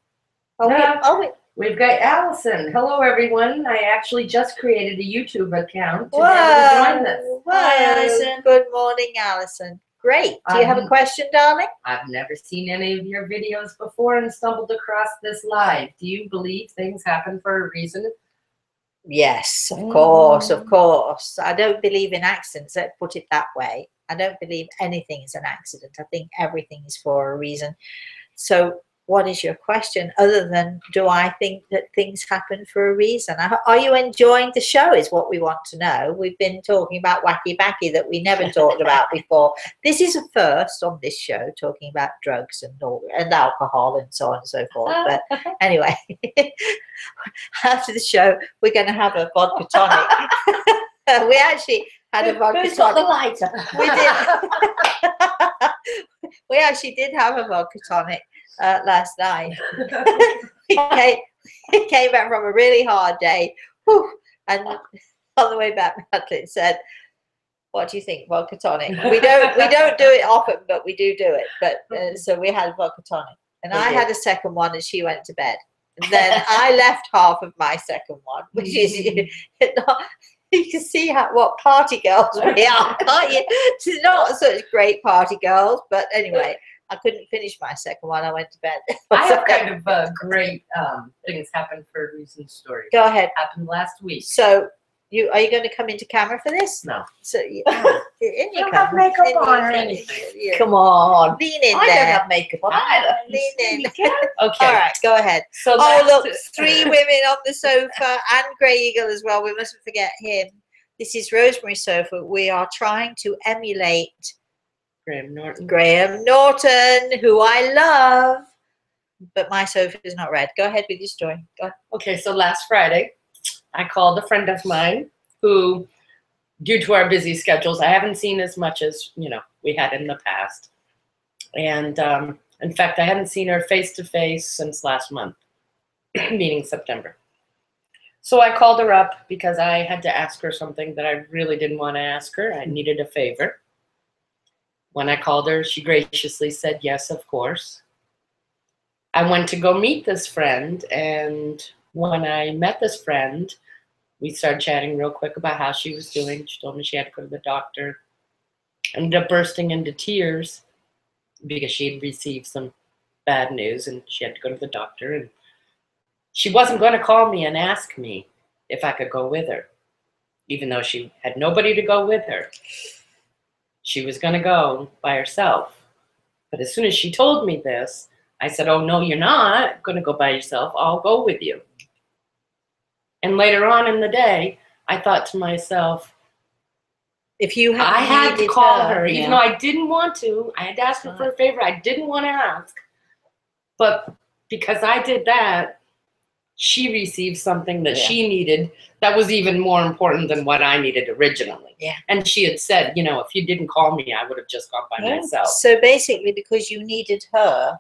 We've got Allison. Hello, everyone. I actually just created a YouTube account to Whoa, join us. Hi, Alison. Good morning, Alison. Great. Do you have a question, darling? I've never seen any of your videos before and stumbled across this live. Do you believe things happen for a reason? Yes, of course, of course. I don't believe in accidents. Let's put it that way. I don't believe anything is an accident. I think everything is for a reason. So what is your question, other than do I think that things happen for a reason? Are you enjoying the show is what we want to know. We've been talking about wacky backy that we never talked about before. This is a first on this show, talking about drugs and alcohol and so on and so forth. But anyway, after the show, we're going to have a vodka tonic. We actually had a vodka Who's got tonic. the lighter? We did. We actually did have a vodka tonic last night. He came back from a really hard day, and on the way back, Madeline said, "What do you think, vodka tonic?" We don't do it often, but we do it. But so we had vodka tonic, and I had a second one, and she went to bed. And then I left half of my second one, which is you can see what party girls we are, can't you? It's not such great party girls, but anyway. I couldn't finish my second one. I went to bed. I have kind of a great things happen for a reason story. Go ahead. Happened last week. So Are you going to come into camera for this? No. So in I you don't come. have makeup In on you or come. anything. Yeah. Come on. Lean in I there. don't have makeup on either. Lean in. Okay. All right, go ahead. So Oh, that's look, 3 women on the sofa and Grey Eagle as well. We mustn't forget him. This is Rosemary's sofa. We are trying to emulate Graham Norton, who I love, but my sofa is not red. Go ahead with your story. Go ahead. Okay, so last Friday, I called a friend of mine who, due to our busy schedules, I haven't seen as much as, we had in the past. And in fact, I hadn't seen her face to face since last month, meaning September. So I called her up because I had to ask her something that I really didn't want to ask her. I needed a favor. When I called her, she graciously said, yes, of course. I went to go meet this friend, and when I met this friend, we started chatting real quick about how she was doing. She told me she had to go to the doctor. Ended up bursting into tears because she had received some bad news and she had to go to the doctor. And she wasn't going to call me and ask me if I could go with her, even though she had nobody to go with her. She was going to go by herself. But as soon as she told me this, I said, oh, no, you're not going to go by yourself. I'll go with you. And later on in the day, I thought to myself, If you had I had to call her, yeah. even though I didn't want to. I had to ask her for a favor I didn't want to ask. But because I did that, she received something that she needed that was even more important than what I needed originally. Yeah. And she had said, if you didn't call me, I would have just gone by myself. So basically, because you needed her,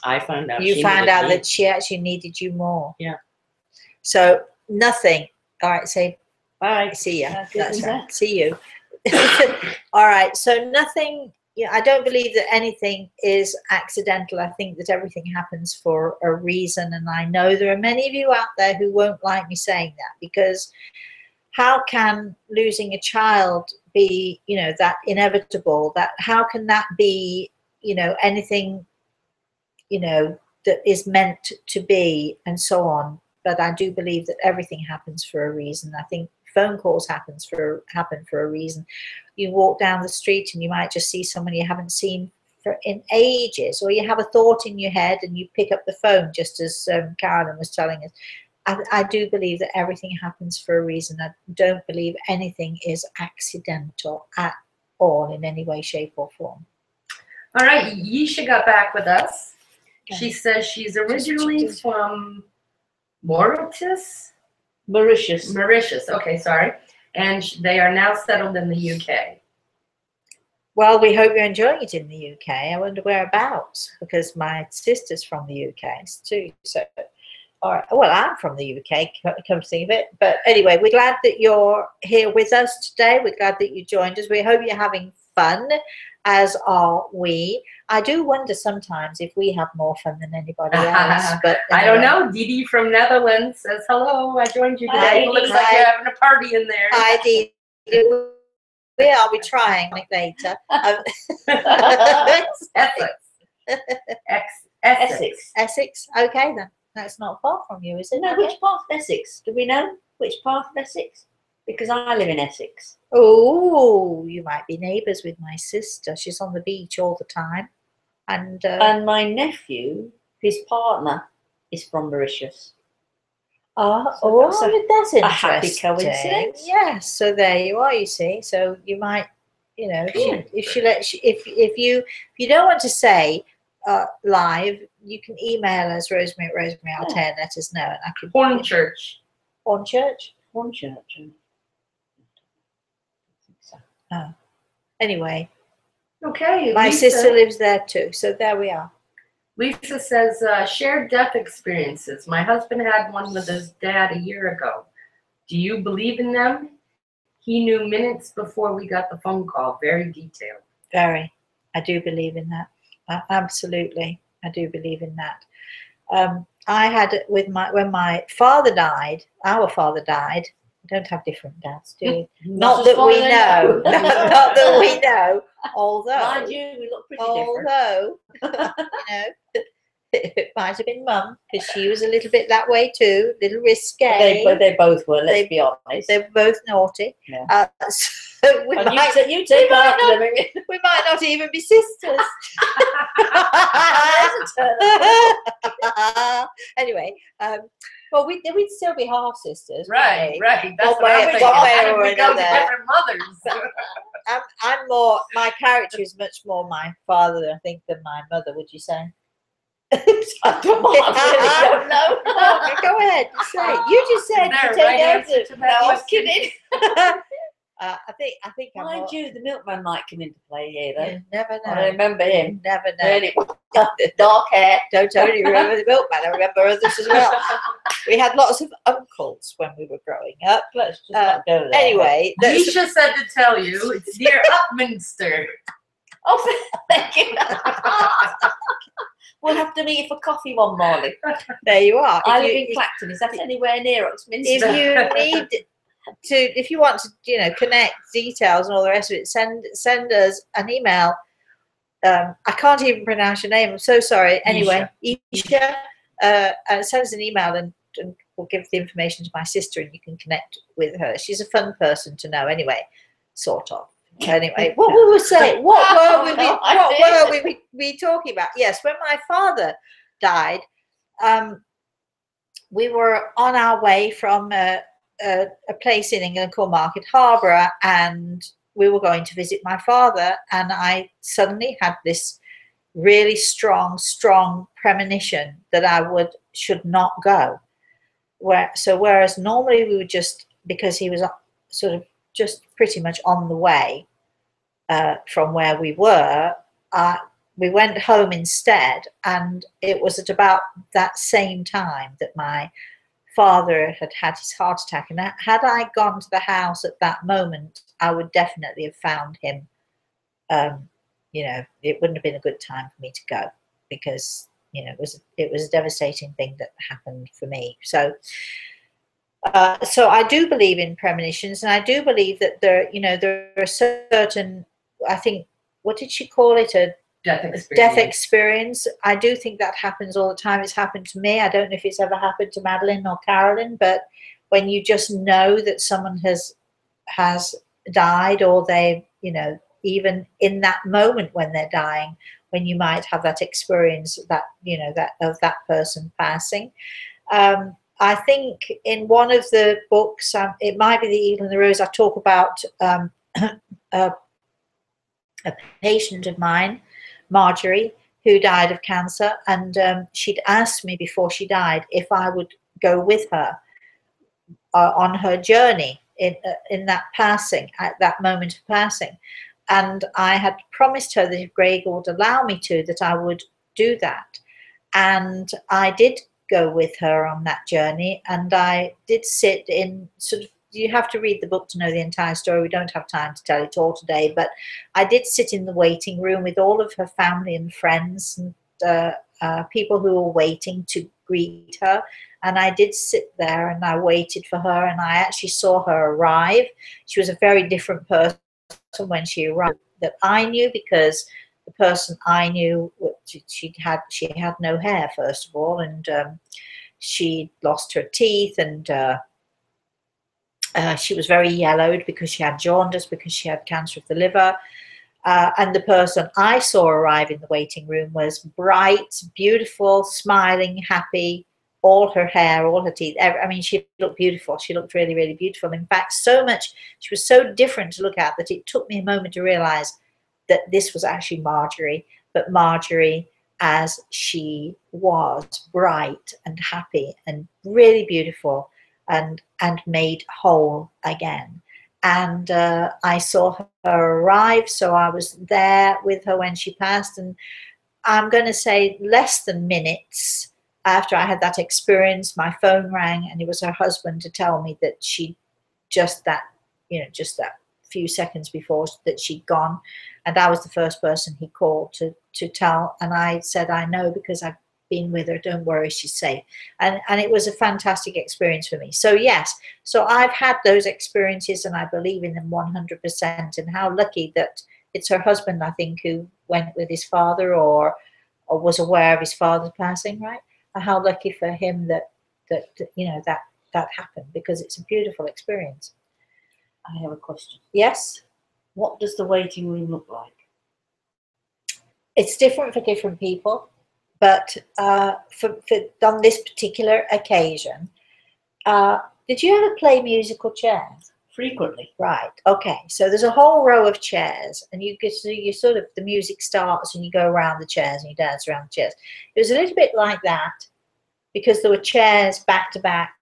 I found out you found out that she actually needed you more. Yeah. So nothing. All right, say bye. See ya. Good That's as right. that. See you. All right. So nothing. I don't believe that anything is accidental. I think that everything happens for a reason, and I know there are many of you out there who won't like me saying that, because how can losing a child be, that inevitable? That how can that be, anything, that is meant to be, and so on. But I do believe that everything happens for a reason. I think phone calls happen for a reason. You walk down the street and you might just see someone you haven't seen in ages, or you have a thought in your head and you pick up the phone, just as Carolyn was telling us. I do believe that everything happens for a reason. I don't believe anything is accidental at all in any way, shape or form. All right, Yisha got back with us. She says she's originally from Mauritius. Okay, sorry. And they are now settled in the UK. Well, we hope you're enjoying it in the UK. I wonder whereabouts, because my sister's from the UK too. So, all right. Well, I'm from the UK, come to think of it. But anyway, we're glad that you're here with us today. We're glad that you joined us. We hope you're having fun, as are we. I do wonder sometimes if we have more fun than anybody else. But anyway. I don't know. Dee from Netherlands says, hello, I joined you today. It looks like you're having a party in there. Hi, Dee. We are. We're trying later. Essex. Essex. Okay, then. That's not far from you, is it? No, which part of Essex? Do we know which part of Essex? Because I live in Essex. Oh, you might be neighbours with my sister. She's on the beach all the time. And my nephew, his partner, is from Mauritius. That's interesting. A happy coincidence. Yes, so there you are. You see, so you might, if you don't want to say live, you can email us, Rosemary at Rosemary Altair, and let us know, and I could. Hornchurch. Hornchurch. Oh. Anyway. Okay. My sister lives there too, so there we are. Lisa says, shared death experiences. My husband had one with his dad a year ago. Do you believe in them? He knew minutes before we got the phone call. Very detailed. Very. I do believe in that. Absolutely. I do believe in that. I had when my father died, our father died. We don't have different dads, do we? Not that we know. Not that we know. Although, mind you, we look pretty different. although, It might have been Mum, because she was a little bit that way too, a little risque. They both were, let's be honest. They're both naughty. Yeah. So we And might, you take after them. we might not even be sisters. Anyway, well, we'd still be half sisters. Right, we? right. That's One what I'm way- thinking. one way How did or we go to another. different mothers? I'm more, my character is much more my father, I think, than my mother, would you say? I don't know. Oh, go ahead, say it. You just said Is there you a take right answer. answer to that No, I was question? kidding. I think I'm Mind more, you, the milkman might come into play here, though. you never know. I remember him. You never know. Really, dark hair. Don't only remember the milkman, I remember others as well. We had lots of uncles when we were growing up. Let's just not go there. Anyway, Nisha said to tell you it's near Upminster. Oh, thank you. We'll have to meet for coffee one morning. there you are. I live in Clacton. Is that anywhere near Oxminster? If you need to, if you want to, connect details and all the rest of it, send us an email. I can't even pronounce your name. I'm so sorry. Anyway, Isha, send us an email and we'll give the information to my sister and you can connect with her. She's a fun person to know anyway, sort of. Anyway, what we were saying, what were we talking about? Yes, when my father died, we were on our way from a place in England called Market Harborough, and we were going to visit my father, and I suddenly had this really strong premonition that I should not go. Whereas normally we would just, because he was sort of just pretty much on the way from where we were, we went home instead, and it was at about that same time that my father had his heart attack, and had I gone to the house at that moment, I would definitely have found him. It wouldn't have been a good time for me to go, because it was a devastating thing that happened for me. So I do believe in premonitions, and I do believe that there are certain, I think, what did she call it, a death experience. I do think that happens all the time. It's happened to me. I don't know if it's ever happened to Madeline or Carolyn, but when you just know that someone has died, or they, even in that moment when they're dying, when you might have that experience that of that person passing. I think in one of the books, it might be The Eagle and the Rose, I talk about a patient of mine, Marjorie, who died of cancer, and she'd asked me before she died if I would go with her on her journey in that passing, at that moment of passing. And I had promised her that if Gregor would allow me to, that I would do that. And I did go with her on that journey, and I did sit in sort of, you have to read the book to know the entire story. We don't have time to tell it all today, but I did sit in the waiting room with all of her family and friends and people who were waiting to greet her. And I did sit there and I waited for her, and I actually saw her arrive. She was a very different person when she arrived that I knew, because the person I knew, she had no hair, first of all, and she lost her teeth, and she was very yellowed because she had jaundice, because she had cancer of the liver. And the person I saw arrive in the waiting room was bright, beautiful, smiling, happy, all her hair, all her teeth. I mean, she looked beautiful. She looked really, really beautiful. In fact, so much, she was so different to look at that it took me a moment to realize that this was actually Marjorie, but Marjorie as she was, bright and happy and really beautiful, and made whole again. And I saw her arrive, so I was there with her when she passed, and I'm going to say less than minutes after I had that experience, my phone rang, and it was her husband to tell me that she just that few seconds before that she'd gone, and I was the first person he called to tell. And I said, I know, because I've been with her, don't worry, she's safe. And it was a fantastic experience for me. So yes, so I've had those experiences, and I believe in them 100%. And how lucky that it's her husband, I think, who went with his father, or or was aware of his father's passing, right? And how lucky for him that that happened, because it's a beautiful experience. I have a question. Yes, What does the waiting room look like? it's different for different people, but for on this particular occasion, did you ever play musical chairs? Frequently. Right. Okay. So there's a whole row of chairs, and you sort of, the music starts, and you go around the chairs and you dance around the chairs. It was a little bit like that, because there were chairs back to back,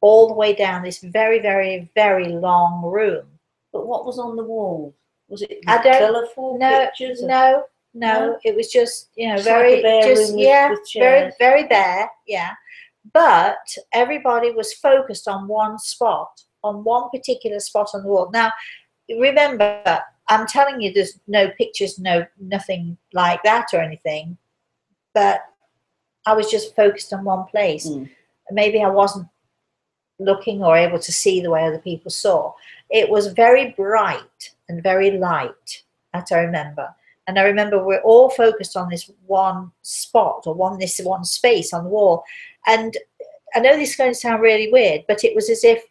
all the way down this very, very, very long room. But what was on the wall? Was it I don't colourful pictures? No. No? It was just, Just very, like a bare just room yeah, with very, chairs. very bare, yeah. But everybody was focused on one spot, on one particular spot on the wall. Now, remember, I'm telling you, there's no pictures, nothing like that or anything, but I was just focused on one place. Maybe I wasn't looking or able to see the way other people saw. It was very bright and very light, that I remember. And I remember we're all focused on this one spot, or this one space on the wall. And I know this is going to sound really weird, but it was as if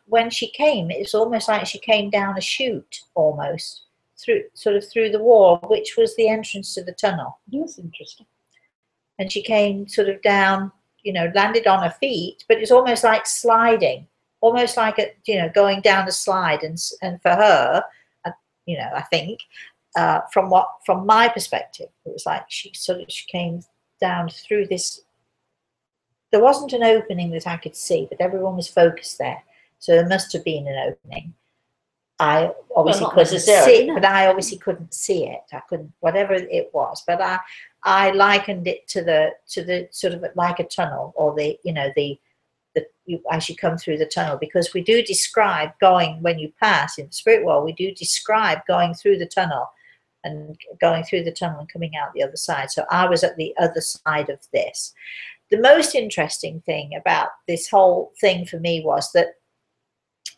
when she came, it was almost like she came down a chute, almost through the wall, which was the entrance to the tunnel. That's interesting. And she came sort of down, landed on her feet, but it's almost like sliding, almost like going down a slide. And for her, I think, from my perspective, it was like she came down through this. There wasn't an opening that I could see, but everyone was focused there, so there must have been an opening. I obviously couldn't see it, but I obviously couldn't see it. I couldn't, whatever it was, but I likened it to the sort of like a tunnel, or as you come through the tunnel, because we do describe when you pass in the spirit world, we do describe going through the tunnel and coming out the other side. So I was at the other side of this. The most interesting thing about this whole thing for me was that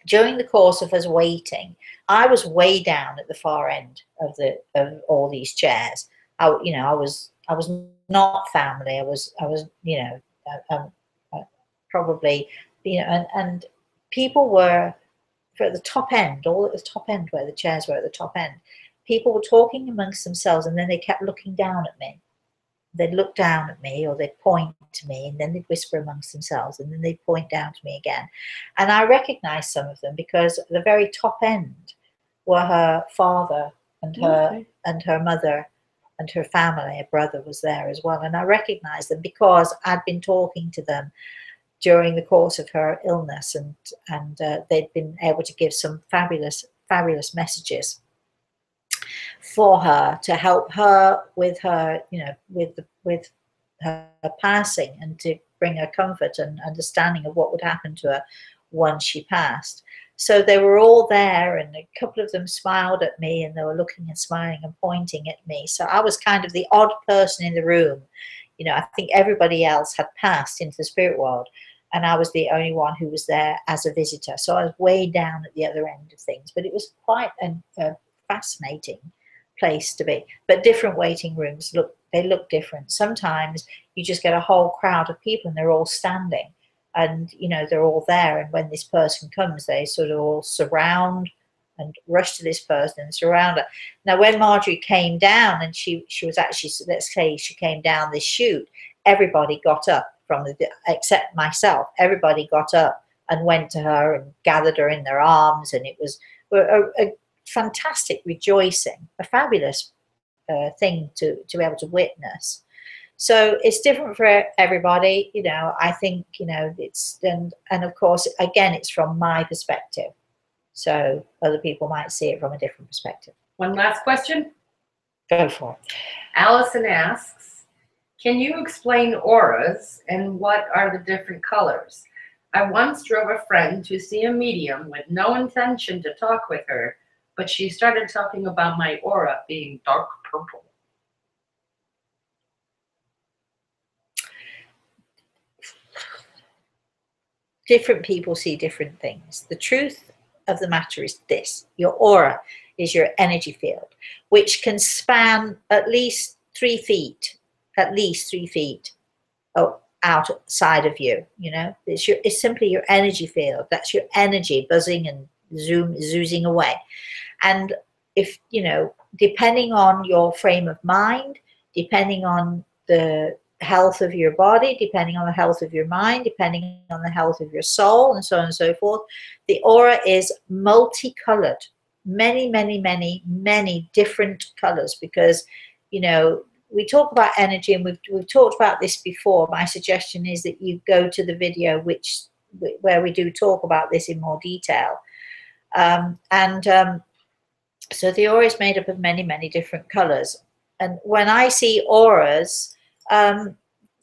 during the course of us waiting, I was way down at the far end of all these chairs. I was not family. I was probably, and people were at the top end, all at the top end where the chairs were at the top end. People were talking amongst themselves, and then they kept looking down at me. They'd look down at me, or they'd point to me, and then they'd whisper amongst themselves, and then they'd point down to me again. And I recognized some of them, because at the very top end were her father and her mother and her family. A brother was there as well, and I recognized them because I'd been talking to them during the course of her illness, and they'd been able to give some fabulous messages for her, to help her with her, with her passing, and to bring her comfort and understanding of what would happen to her once she passed. So they were all there, and a couple of them smiled at me, and they were looking and smiling and pointing at me. So I was kind of the odd person in the room. I think everybody else had passed into the spirit world, and I was the only one who was there as a visitor. So I was way down at the other end of things, but it was quite a fascinating place to be. But different waiting rooms look different. Sometimes you just get a whole crowd of people, and they're all standing, and they're all there, and when this person comes, they sort of all surround and rush to this person and surround her. Now, when Marjorie came down, and she was actually, let's say she came down this chute, everybody got up except myself. Everybody got up and went to her and gathered her in their arms, and it was a fantastic rejoicing, a fabulous thing to be able to witness. So it's different for everybody, I think, it's, and of course, again, it's from my perspective. So other people might see it from a different perspective. One last question. Go for it. Allison asks, can you explain auras and what are the different colors? I once drove a friend to see a medium with no intention to talk with her, but she started talking about my aura being dark purple. Different people see different things. The truth of the matter is this: your aura is your energy field, which can span at least 3 feet, at least 3 feet outside of you. You know, it's simply your energy field. That's your energy buzzing and zoozing away. And if, you know, depending on your frame of mind, depending on the health of your body, depending on the health of your mind, depending on the health of your soul, and so on and so forth, the aura is multicolored. Many different colors, because, you know, we talk about energy, and we've talked about this before. My suggestion is that you go to the video where we do talk about this in more detail. So the aura is made up of many different colors. And when I see auras, you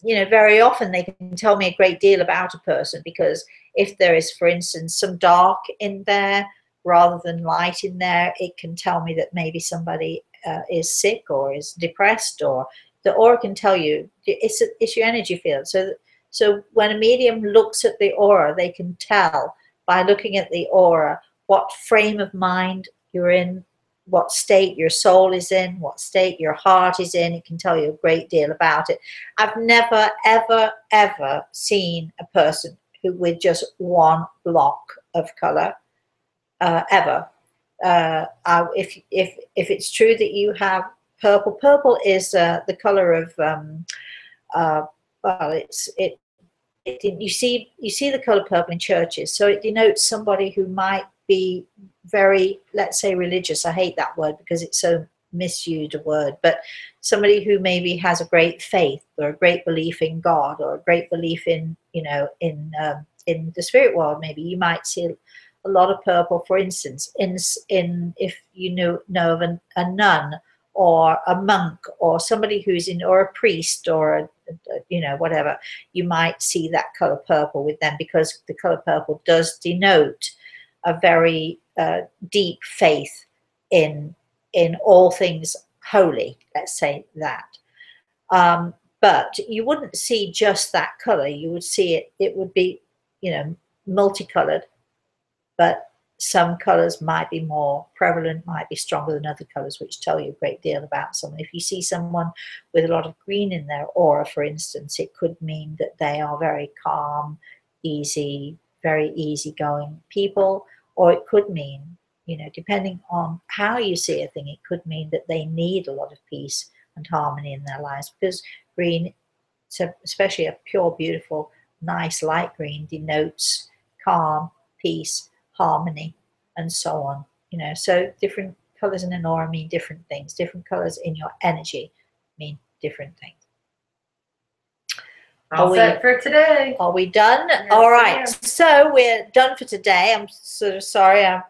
know, very often they can tell me a great deal about a person, because if there is, for instance, some dark in there rather than light in there, it can tell me that maybe somebody is sick or is depressed, or the aura can tell you it's your energy field. So when a medium looks at the aura, they can tell by looking at the aura what frame of mind you're in, what state your soul is in, what state your heart is in. It can tell you a great deal about it. I've never, ever seen a person who with just one block of color, ever. If it's true that you have purple is the color of well, you see the color purple in churches, so it denotes somebody who might be very, let's say, religious. I hate that word because it's so misused a word, but somebody who maybe has a great faith or a great belief in God, or a great belief in, you know, in the spirit world. Maybe you might see a lot of purple, for instance, in if you know of a nun or a monk or somebody who's in, or a priest, or you know, whatever, you might see that color purple with them, because the color purple does denote a very deep faith in all things holy, let's say that. But you wouldn't see just that color. You would see it would be, you know, multicolored, but some colors might be more prevalent, might be stronger than other colors, which tell you a great deal about someone. If you see someone with a lot of green in their aura, for instance, it could mean that they are very calm, easy, very easygoing people. Or it could mean, you know, depending on how you see a thing, it could mean that they need a lot of peace and harmony in their lives, because green, especially a pure, beautiful, nice light green, denotes calm, peace, harmony, and so on. You know, so different colors in an aura mean different things. Different colors in your energy mean different things. All set for today. Are we done? Yes, all right. So we're done for today. I'm sort of sorry. I'm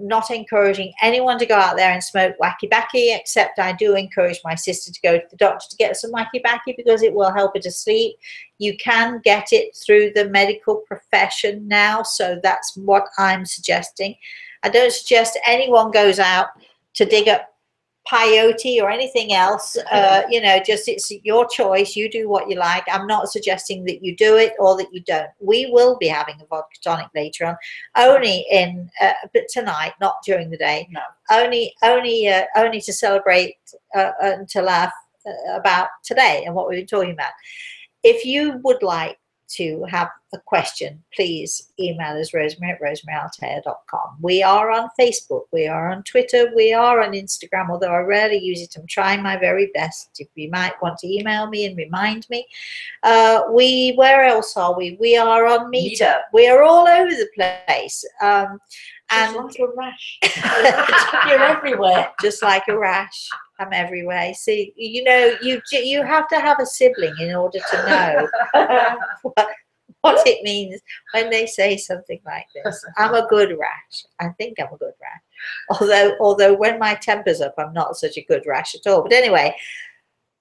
not encouraging anyone to go out there and smoke wacky backy, except I do encourage my sister to go to the doctor to get some wacky backy, because it will help her to sleep. You can get it through the medical profession now, so that's what I'm suggesting. I don't suggest anyone goes out to dig up peyote or anything else. You know, just it's your choice. You do what you like. I'm not suggesting that you do it or that you don't. We will be having a vodka tonic later on, only in but tonight, not during the day. No. Only to celebrate and to laugh about today and what we've been talking about. If you would like to have a question, please email us, rosemary@rosemaryalaltea.com. We are on Facebook, we are on Twitter, we are on Instagram, although I rarely use it. I'm trying my very best. If you might want to email me and remind me. Where else are we? We are on Meetup. We are all over the place. And like a rash. You're everywhere. Just like a rash. I'm everywhere. See, you know, you have to have a sibling in order to know what it means when they say something like this. I'm a good rash. I think I'm a good rash. Although when my temper's up, I'm not such a good rash at all. But anyway,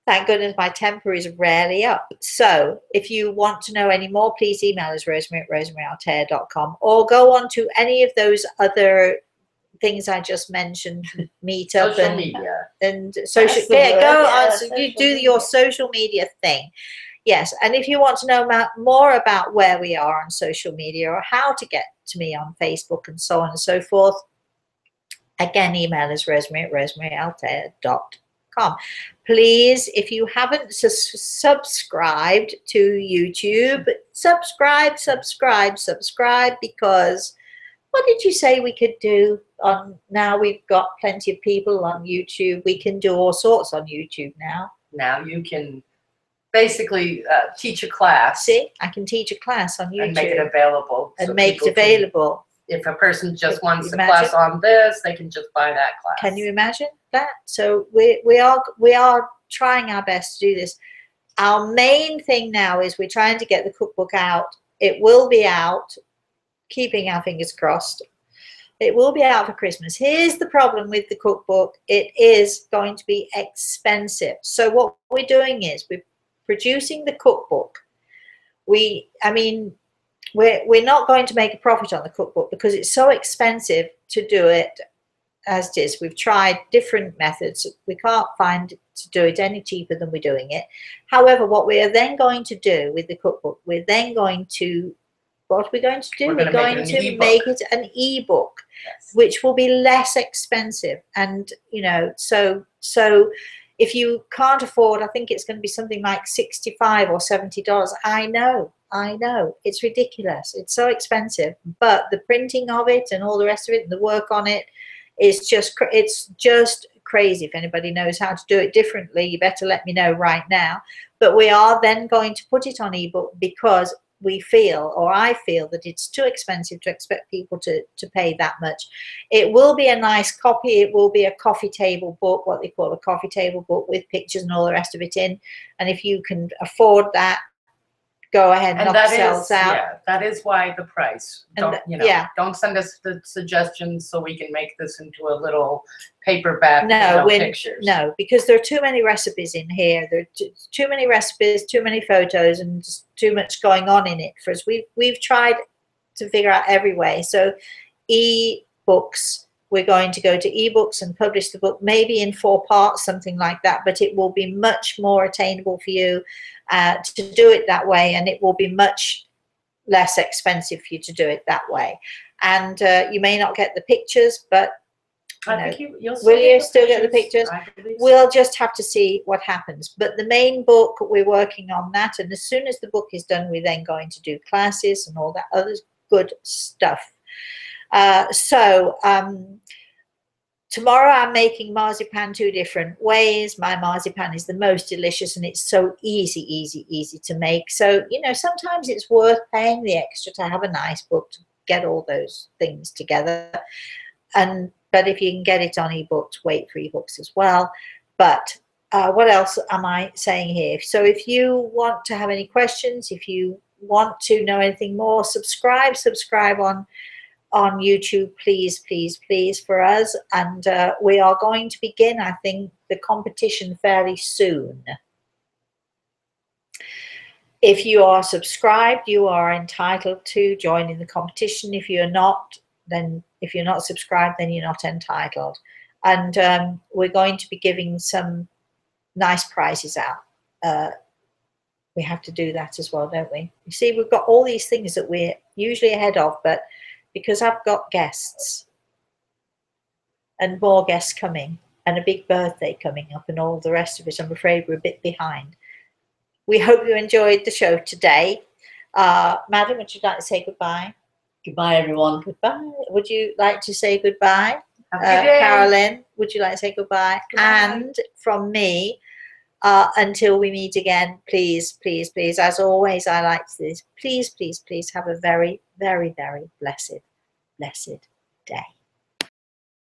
thank goodness my temper is rarely up. So if you want to know any more, please email us, rosemary@rosemaryalaltea.com, or go on to any of those other things I just mentioned, Meetup social media and social. Yeah, go on. You do your social media thing. Yes, and if you want to know more about where we are on social media, or how to get to me on Facebook and so on and so forth, again, email us, rosemary@rosemaryalaltea.com. gmail.com. Please, if you haven't subscribed to YouTube, subscribe, because what did you say we could do on, now we've got plenty of people on YouTube. We can do all sorts on YouTube now. Now you can basically teach a class. See, I can teach a class on YouTube. And make it available. And make it available. If a person just wants a imagine? class on this, they can just buy that class. Can you imagine that? So we are trying our best to do this. Our main thing now is we're trying to get the cookbook out. It will be out, keeping our fingers crossed. It will be out for Christmas. Here's the problem with the cookbook. It is going to be expensive. So what we're doing is we're producing the cookbook. We're not going to make a profit on the cookbook because it's so expensive to do it as it is. We've tried different methods. We can't find to do it any cheaper than we're doing it. However, what we are then going to do with the cookbook, we're then going to, what we're going to do, we're going to make it an ebook, yes, which will be less expensive. And, you know, so if you can't afford, I think it's going to be something like $65 or $70. I know, it's ridiculous. It's so expensive, but the printing of it and all the rest of it and the work on it is just, it's just crazy. If anybody knows how to do it differently, you better let me know right now. But we are then going to put it on ebook because we feel, or I feel, that it's too expensive to expect people to pay that much. It will be a nice copy. It will be a coffee table book, what they call a coffee table book, with pictures and all the rest of it in. And if you can afford that, go ahead and knock yourselves out. Yeah, that is why the price. Don't, don't send us the suggestions so we can make this into a little paperback. No, pictures. No, because there are too many recipes in here. There are too many recipes, too many photos, and just too much going on in it for us. We've tried to figure out every way. So e-books, we're going to go to ebooks and publish the book maybe in 4 parts, something like that, but it will be much more attainable for you to do it that way, and it will be much less expensive for you to do it that way. And you may not get the pictures, but you'll still get the pictures? We'll just have to see what happens. But the main book, we're working on that, and as soon as the book is done, we're then going to do classes and all that other good stuff. Tomorrow I'm making marzipan 2 different ways. My marzipan is the most delicious, and it's so easy to make. So, you know, sometimes it's worth paying the extra to have a nice book to get all those things together. But if you can get it on ebooks, wait for ebooks as well. But what else am I saying here? So if you want to have any questions, if you want to know anything more, subscribe on YouTube, please for us. And we are going to begin, I think, the competition fairly soon. If you are subscribed, you are entitled to join in the competition. If you're not, then if you're not subscribed, then you're not entitled. And we're going to be giving some nice prizes out. We have to do that as well, don't we? You see, we've got all these things that we're usually ahead of, but because I've got guests and more guests coming and a big birthday coming up and all the rest of it, I'm afraid we're a bit behind. We hope you enjoyed the show today. Madam, would you like to say goodbye? Goodbye, everyone. Goodbye. Would you like to say goodbye? Carolyn, would you like to say goodbye? And from me, until we meet again, please, as always, I like to do this, please have a very, very, very blessed day.